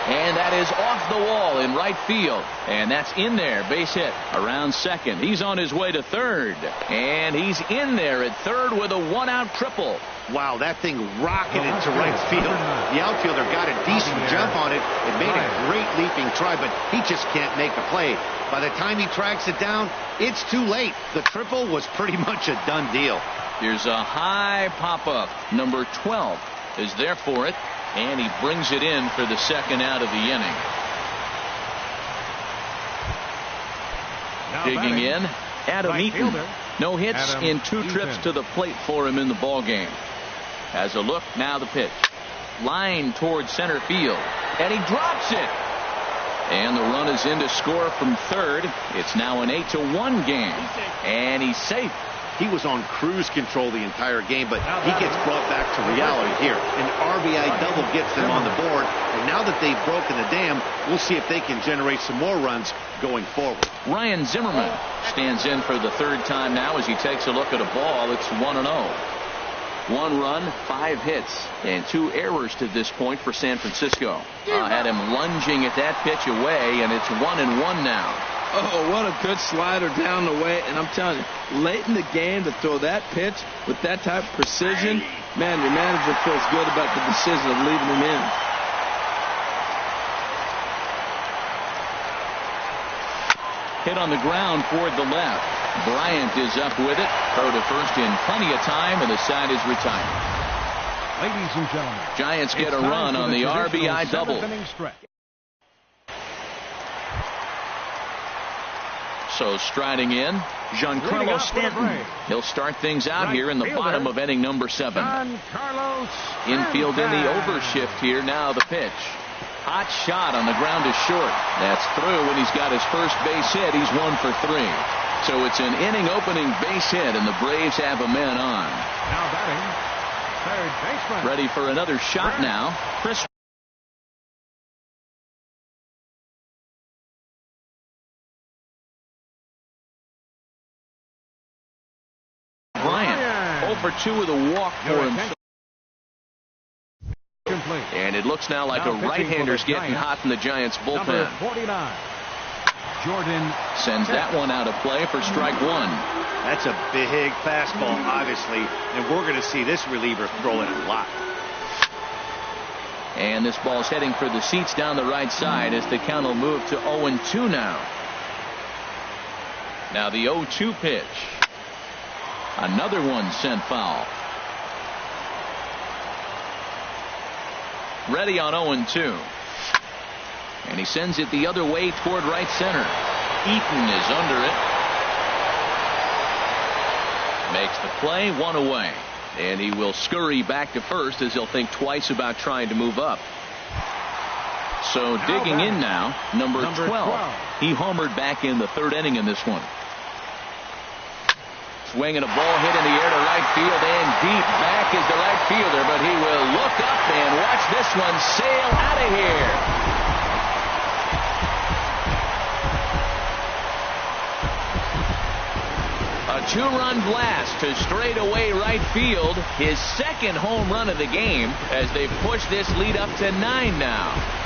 And that is off the wall in right field. And that's in there. Base hit around second. He's on his way to third. And he's in there at third with a 1-out triple. Wow, that thing rocketed to right field. The outfielder got a decent jump on it. It made a great leaping try, but he just can't make a play. By the time he tracks it down, it's too late. The triple was pretty much a done deal. Here's a high pop-up. Number 12 is there for it. And he brings it in for the second out of the inning. Now digging batting, in, Adam right Eaton. fielder, No hits Adam in 2 trips Eaton. to the plate for him in the ball game. Has a look, now the pitch. Line towards center field. And he drops it. And the run is in to score from third. It's now an 8-1 game. And he's safe. He was on cruise control the entire game, but he gets brought back to reality here. An RBI double gets them on the board, and now that they've broken the dam, we'll see if they can generate some more runs going forward. Ryan Zimmerman stands in for the 3rd time now as he takes a look at a ball. It's 1-0. 1 run, 5 hits, and 2 errors to this point for San Francisco. Had him lunging at that pitch away, and it's 1-1 now. Oh, what a good slider down the way. And I'm telling you, late in the game to throw that pitch with that type of precision, man, your manager feels good about the decision of leaving him in. Hit on the ground toward the left. Bryant is up with it. Throw to first in plenty of time, and the side is retired. Ladies and gentlemen, Giants get a run on the RBI double. So striding in, Giancarlo Stanton. He'll start things out here in the bottom of inning number 7. Infield in the overshift here. Now the pitch. Hot shot on the ground is short. That's through, and he's got his first base hit. He's 1 for 3. So it's an inning opening base hit, and the Braves have a man on. Now batting, third baseman. Ready for another shot now. Chris for 2 with a walk for him. Complete. And it looks now like a right-hander's getting hot in the Giants bullpen. Number 49. Jordan sends that one out of play for strike 1. That's a big fastball, obviously, and we're going to see this reliever throw it a lot. And this ball's heading for the seats down the right side as the count will move to 0-2 now. Now the 0-2 pitch. Another one sent foul. Ready on 0-2. And he sends it the other way toward right center. Eaton is under it. Makes the play, 1 away. And he will scurry back to first as he'll think twice about trying to move up. So digging in now, number 12. He homered back in the 3rd inning in this one. Swinging a ball hit in the air to right field and deep. Back is the right fielder, but he will look up and watch this one sail out of here. A 2-run blast to straightaway right field. His 2nd home run of the game as they push this lead up to 9 now.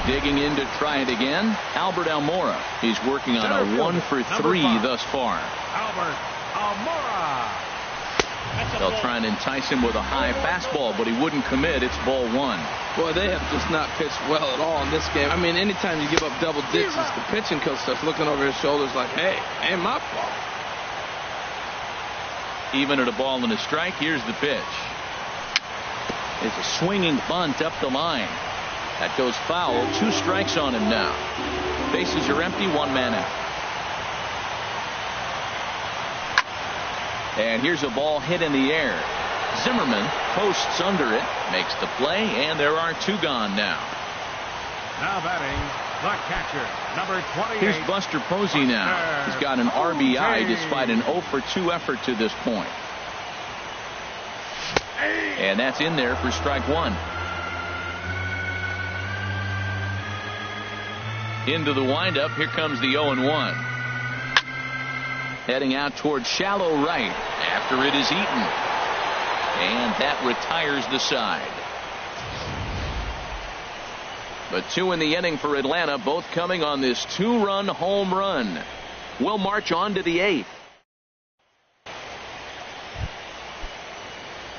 Digging in to try it again, Albert Almora. He's working on a 1 for 3 thus far. Albert Almora. They'll try and entice him with a high fastball, but he wouldn't commit. It's ball 1. Boy, they have just not pitched well at all in this game. I mean, anytime you give up double digits, the pitching coach starts looking over his shoulders like, hey, ain't my fault. Even at a ball and a strike, here's the pitch. It's a swinging bunt up the line. That goes foul. 2 strikes on him now. Bases are empty, 1 man out. And here's a ball hit in the air. Zimmerman posts under it, makes the play, and there are 2 gone now. Now batting, the catcher, number 28. Here's Buster Posey now. He's got an RBI despite an 0 for 2 effort to this point. And that's in there for strike 1. Into the windup, here comes the 0-1. Heading out towards shallow right after it is eaten. And that retires the side. But 2 in the inning for Atlanta, both coming on this 2-run home run. We'll march on to the 8th.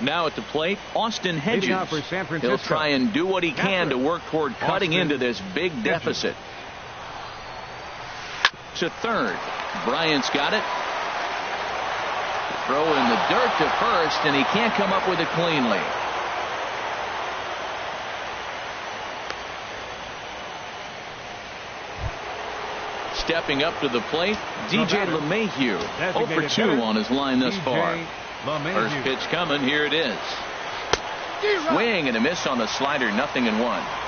Now at the plate, Austin Hedges. He'll try and do what he can to work toward cutting into this big deficit. To third. Bryant's got it. Throw in the dirt to first, and he can't come up with it cleanly. Stepping up to the plate, DJ LeMahieu. 0 for 2 on his line thus far. First pitch coming, here it is. Swing and a miss on the slider, 0-1.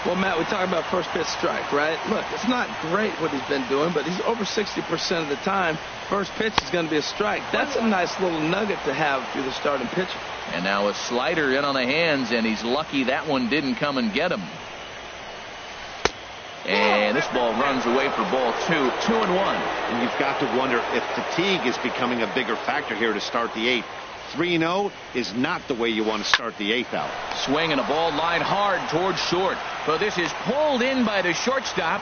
Well, Matt, we talk about first pitch strike, right? Look, it's not great what he's been doing, but he's over 60% of the time. First pitch is going to be a strike. That's a nice little nugget to have if you're the starting pitcher. And now a slider in on the hands, and he's lucky that one didn't come and get him. And this ball runs away for ball 2, 2-1. And you've got to wonder if fatigue is becoming a bigger factor here to start the 8th. 3-0 is not the way you want to start the 8th out. Swinging a ball line hard towards short. But this is pulled in by the shortstop.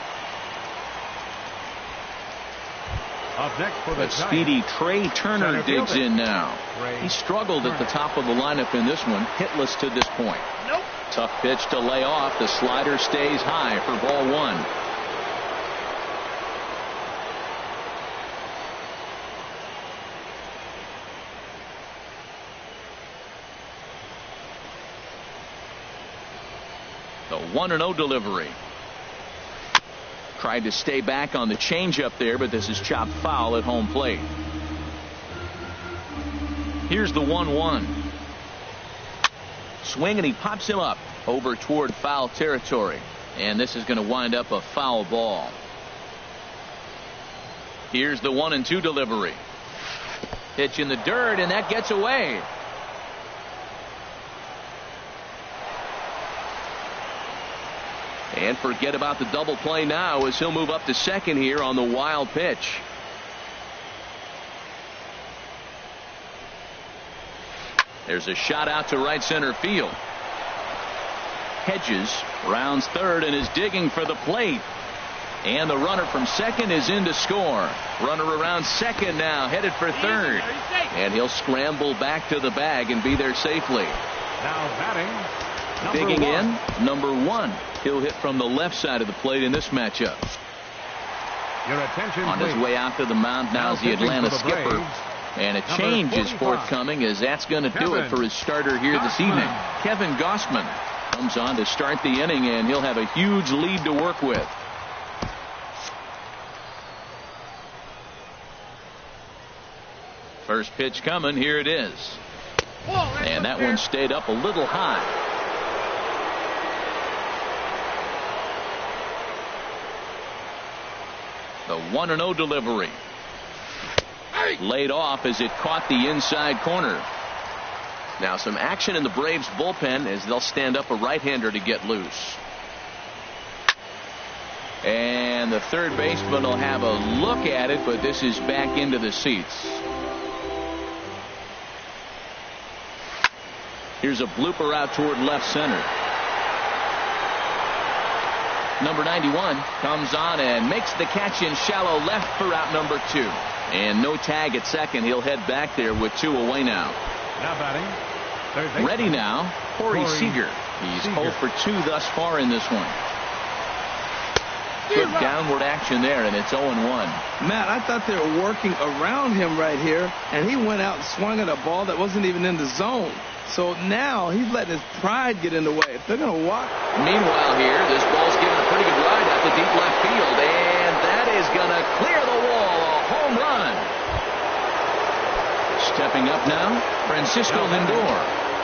Up next for the But speedy Trey Turner digs in now. He struggled at the top of the lineup in this one, hitless to this point. Tough pitch to lay off. The slider stays high for ball 1. The 1-0 delivery. Tried to stay back on the changeup there, but this is chopped foul at home plate. Here's the 1-1. Swing, and he pops him up over toward foul territory. And this is going to wind up a foul ball. Here's the 1-2 delivery. Pitch in the dirt, and that gets away. And forget about the double play now as he'll move up to second here on the wild pitch. There's a shot out to right center field. Hedges rounds third and is digging for the plate. And the runner from second is in to score. Runner around second now, headed for third. And he'll scramble back to the bag and be there safely. Now batting, digging in, number 1. He'll hit from the left side of the plate in this matchup. Your attention, on please. His way out to the mound now is the Atlanta skipper. And a change is forthcoming, as that's going to do it for his starter here this evening. Kevin Gossman comes on to start the inning, and he'll have a huge lead to work with. First pitch coming. Here it is. And that one stayed up a little high. The 1-0 delivery. Laid off as it caught the inside corner. Now some action in the Braves bullpen as they'll stand up a right-hander to get loose. And the third baseman will have a look at it, but this is back into the seats. Here's a blooper out toward left center. Number 91 comes on and makes the catch in shallow left for out number 2. And no tag at second. He'll head back there with 2 away now. Now batting. Ready now, Corey Seager. He's 0 for 2 thus far in this one. Good downward action there, and it's 0-1. Matt, I thought they were working around him right here, and he went out and swung at a ball that wasn't even in the zone. So now he's letting his pride get in the way. If they're going to walk. Meanwhile here, this ball's given a pretty good ride out to deep left field, and that is going to clear the wall. A home run. Stepping up now, Francisco Lindor.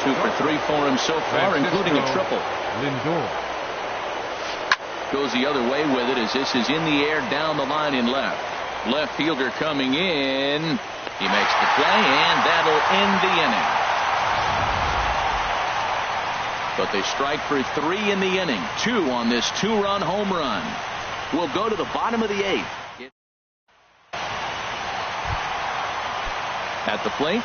2 for 3 for him so far, including a triple. Lindor goes the other way with it as this is in the air down the line in left. Left fielder coming in. He makes the play, and that'll end the inning. But they strike for 3 in the inning. 2 on this 2-run home run. We'll go to the bottom of the 8th. At the plate,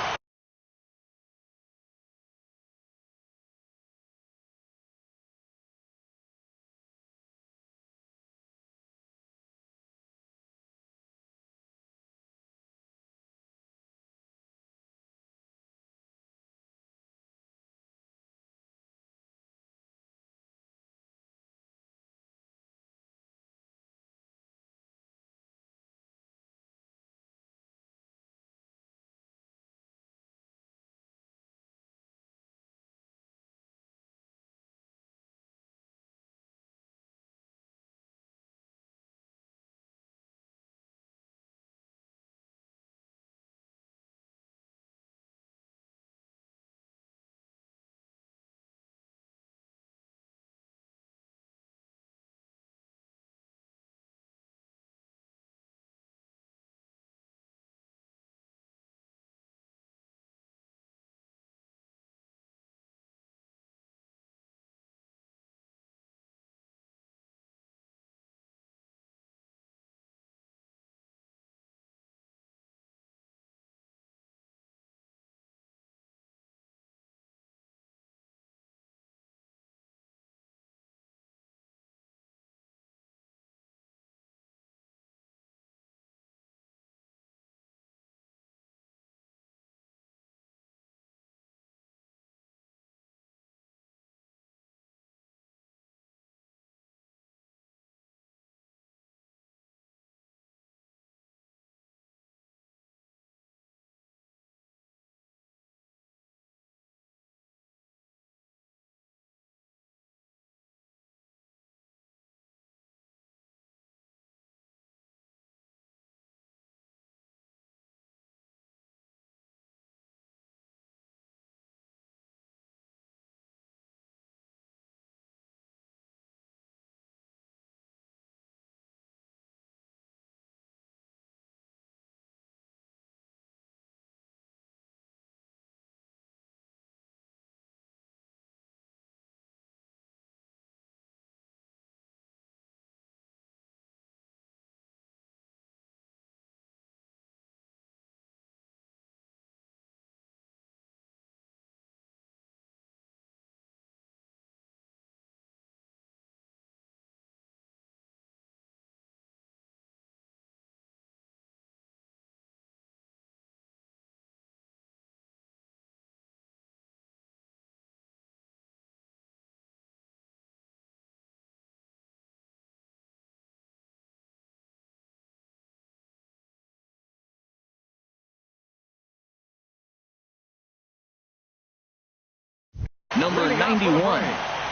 number 91.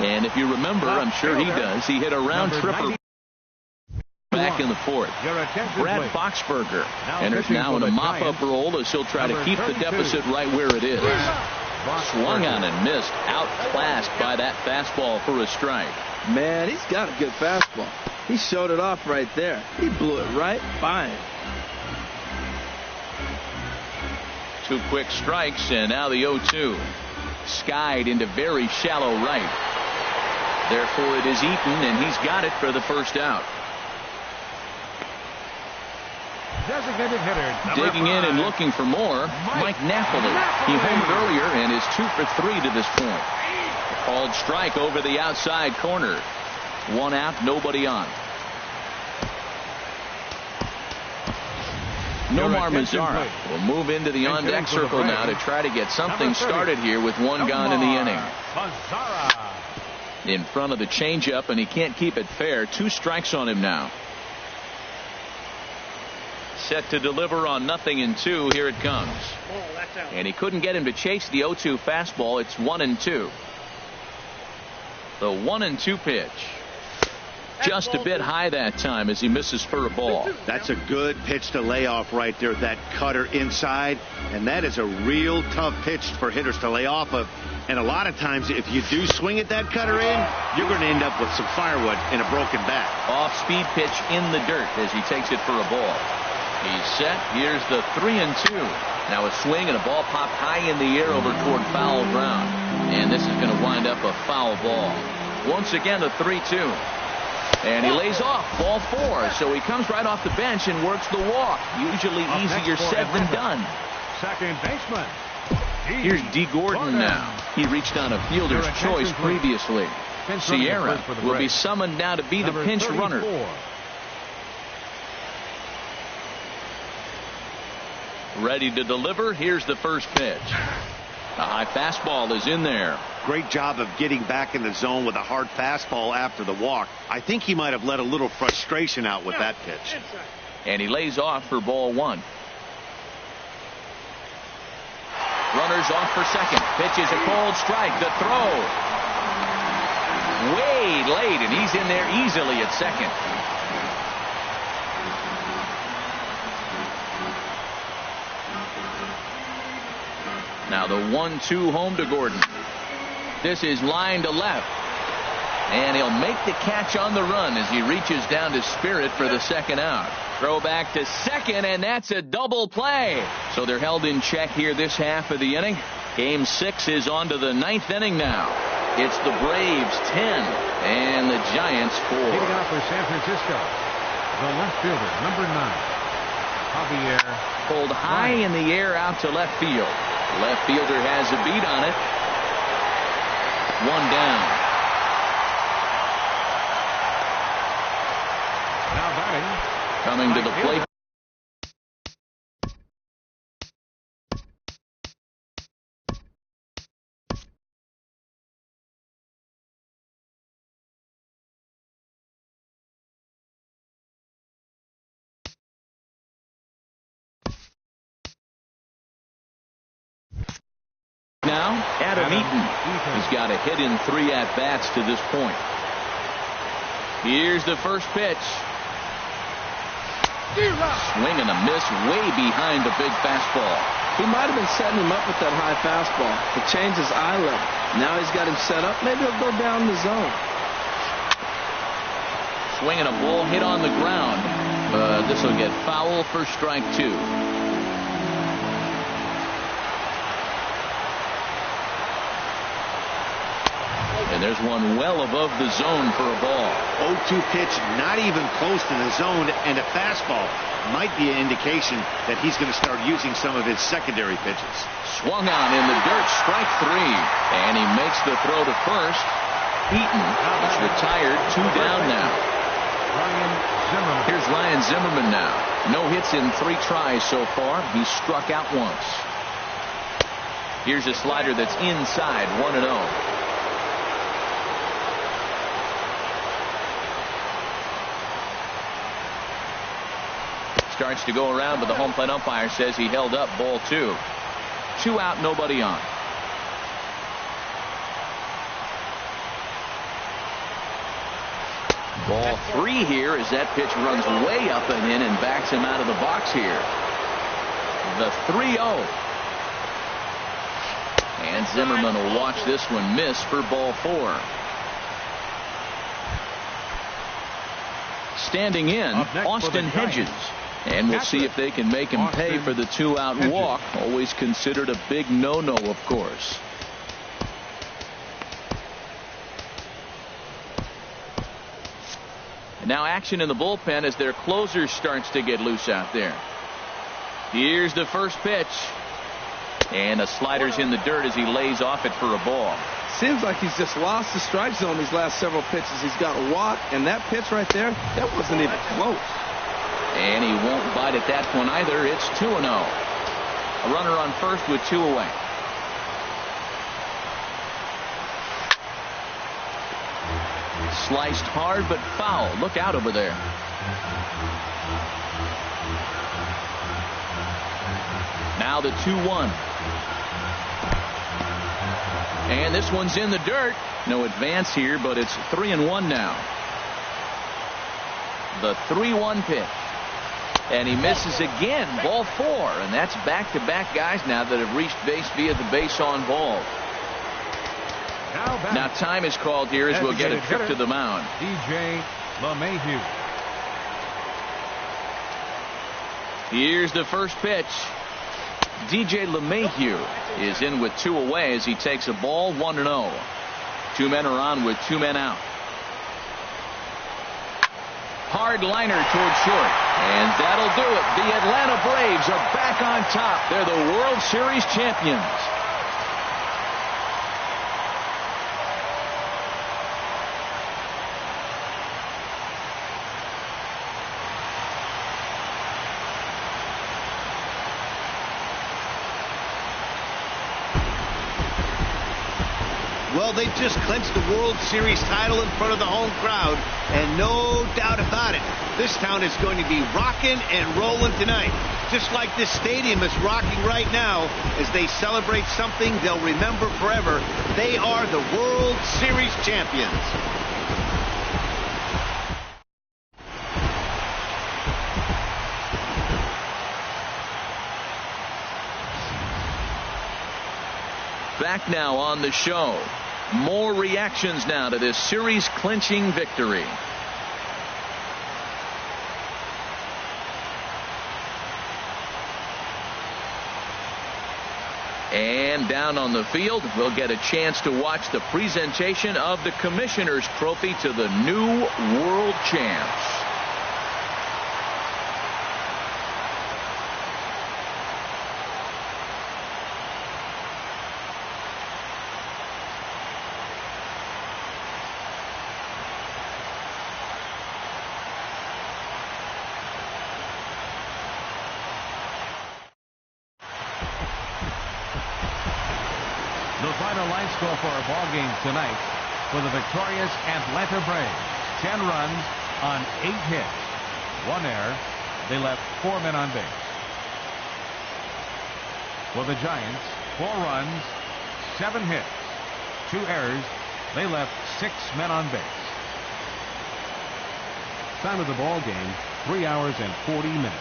And if you remember, I'm sure he does, he hit a round tripper back in the fourth. Brad Boxberger enters now in a mop-up role as he'll try to keep the deficit right where it is. Swung on and missed, outclassed by that fastball for a strike. Man, he's got a good fastball. He showed it off right there. He blew it right by him. 2 quick strikes, and now the 0-2. Skied into very shallow right. Therefore, it is Eaton, and he's got it for the first out. Designated hitter, digging in and looking for more, Mike Napoli. He homered earlier and is 2 for 3 to this point. Called strike over the outside corner. 1 out, nobody on. Nomar Mazara will move into the on-deck circle now to try to get something started here with 1 gone in the inning. In front of the changeup, and he can't keep it fair. 2 strikes on him now. Set to deliver on 0-2. Here it comes. And he couldn't get him to chase the 0-2 fastball. It's 1-2. The 1-2 pitch. Just a bit high that time as he misses for a ball. That's a good pitch to lay off right there. That cutter inside. And that is a real tough pitch for hitters to lay off of. And a lot of times, if you do swing at that cutter in, you're going to end up with some firewood and a broken bat. Off-speed pitch in the dirt as he takes it for a ball. He's set. Here's the 3-2. Now a swing and a ball popped high in the air over toward foul ground. And this is going to wind up a foul ball. Once again, a 3-2. And he lays off ball 4. So he comes right off the bench and works the walk. Usually easier said than done. Second baseman. Here's D. Gordon now. He reached on a fielder's choice previously. Sierra will be summoned now to be the pinch runner. Ready to deliver. Here's the first pitch. A high fastball is in there. Great job of getting back in the zone with a hard fastball after the walk. I think he might have let a little frustration out with that pitch. And he lays off for ball 1. Runners off for second. Pitch is a cold strike. The throw. Way late, and he's in there easily at second. Now the 1-2 home to Gordon. This is line to left. And he'll make the catch on the run as he reaches down to Spirit for the second out. Throw back to second, and that's a double play. So they're held in check here this half of the inning. Game 6 is on to the 9th inning now. It's the Braves 10 and the Giants 4. Leading off for San Francisco, the left fielder, number 9, Javier. Pulled high in the air out to left field. Left fielder has a beat on it. 1 down. Now batting. Coming to the plate. Now, Adam Eaton. He's got a hit in 3 at-bats to this point. Here's the first pitch. Swing and a miss way behind the big fastball. He might have been setting him up with that high fastball to change his eye level. Now he's got him set up. Maybe he'll go down the zone. Swing and a ball hit on the ground. This will get foul for strike 2. And there's one well above the zone for a ball. 0-2 pitch, not even close to the zone, and a fastball might be an indication that he's going to start using some of his secondary pitches. Swung on in the dirt, strike 3. And he makes the throw to first. Eaton is retired, 2 down now. Here's Ryan Zimmerman now. No hits in 3 tries so far. He's struck out once. Here's a slider that's inside, 1-0. Starts to go around, but the home plate umpire says he held up ball 2. 2 out, nobody on. Ball 3 here as that pitch runs way up and in and backs him out of the box here. The 3-0. And Zimmerman will watch this one miss for ball 4. Standing in, Austin Hedges. And we'll see if they can make him pay for the 2-out walk. Always considered a big no-no, of course. And now action in the bullpen as their closer starts to get loose out there. Here's the first pitch. And the slider's in the dirt as he lays off it for a ball. Seems like he's just lost the strike zone these last several pitches. He's got a walk, and that pitch right there, that wasn't even close. And he won't bite at that one either. It's 2-0. A runner on first with 2 away. Sliced hard but foul. Look out over there. Now the 2-1. And this one's in the dirt. No advance here, but it's 3-1 now. The 3-1 pitch. And he misses again. Ball 4. And that's back-to-back guys now that have reached base via the base on ball. Now time is called here as we'll get a trip to the mound. DJ LeMahieu. Here's the first pitch. DJ LeMahieu is in with 2 away as he takes a ball 1-0. 2 men are on with 2 men out. Hard liner toward short. And that'll do it. The Atlanta Braves are back on top. They're the World Series champions. Well, they just clinched the World Series title in front of the home crowd, and no doubt about it, this town is going to be rocking and rolling tonight. Just like this stadium is rocking right now as they celebrate something they'll remember forever. They are the World Series champions. Back now on the show. More reactions now to this series clinching victory. And down on the field, we'll get a chance to watch the presentation of the Commissioner's Trophy to the new world champs. The final line score for our ball game tonight for the victorious Atlanta Braves. 10 runs on 8 hits. 1 error. They left 4 men on base. For the Giants, 4 runs, 7 hits, 2 errors. They left 6 men on base. Time of the ball game, 3 hours and 40 minutes.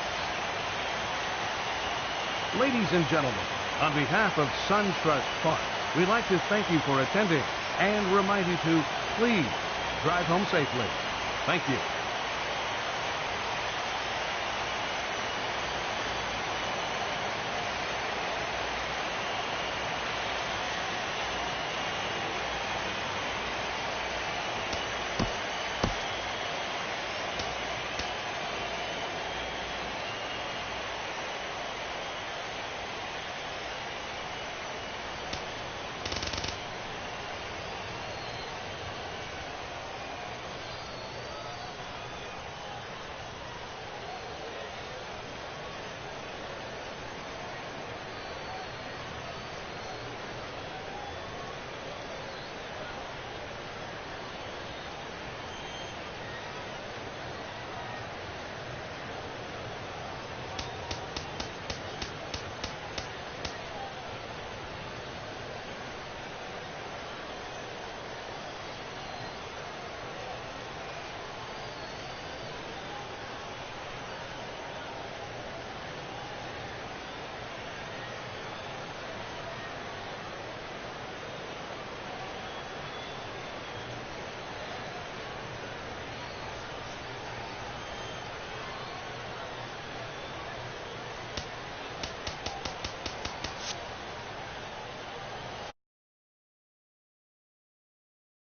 Ladies and gentlemen, on behalf of SunTrust Park, we'd like to thank you for attending and remind you to please drive home safely. Thank you.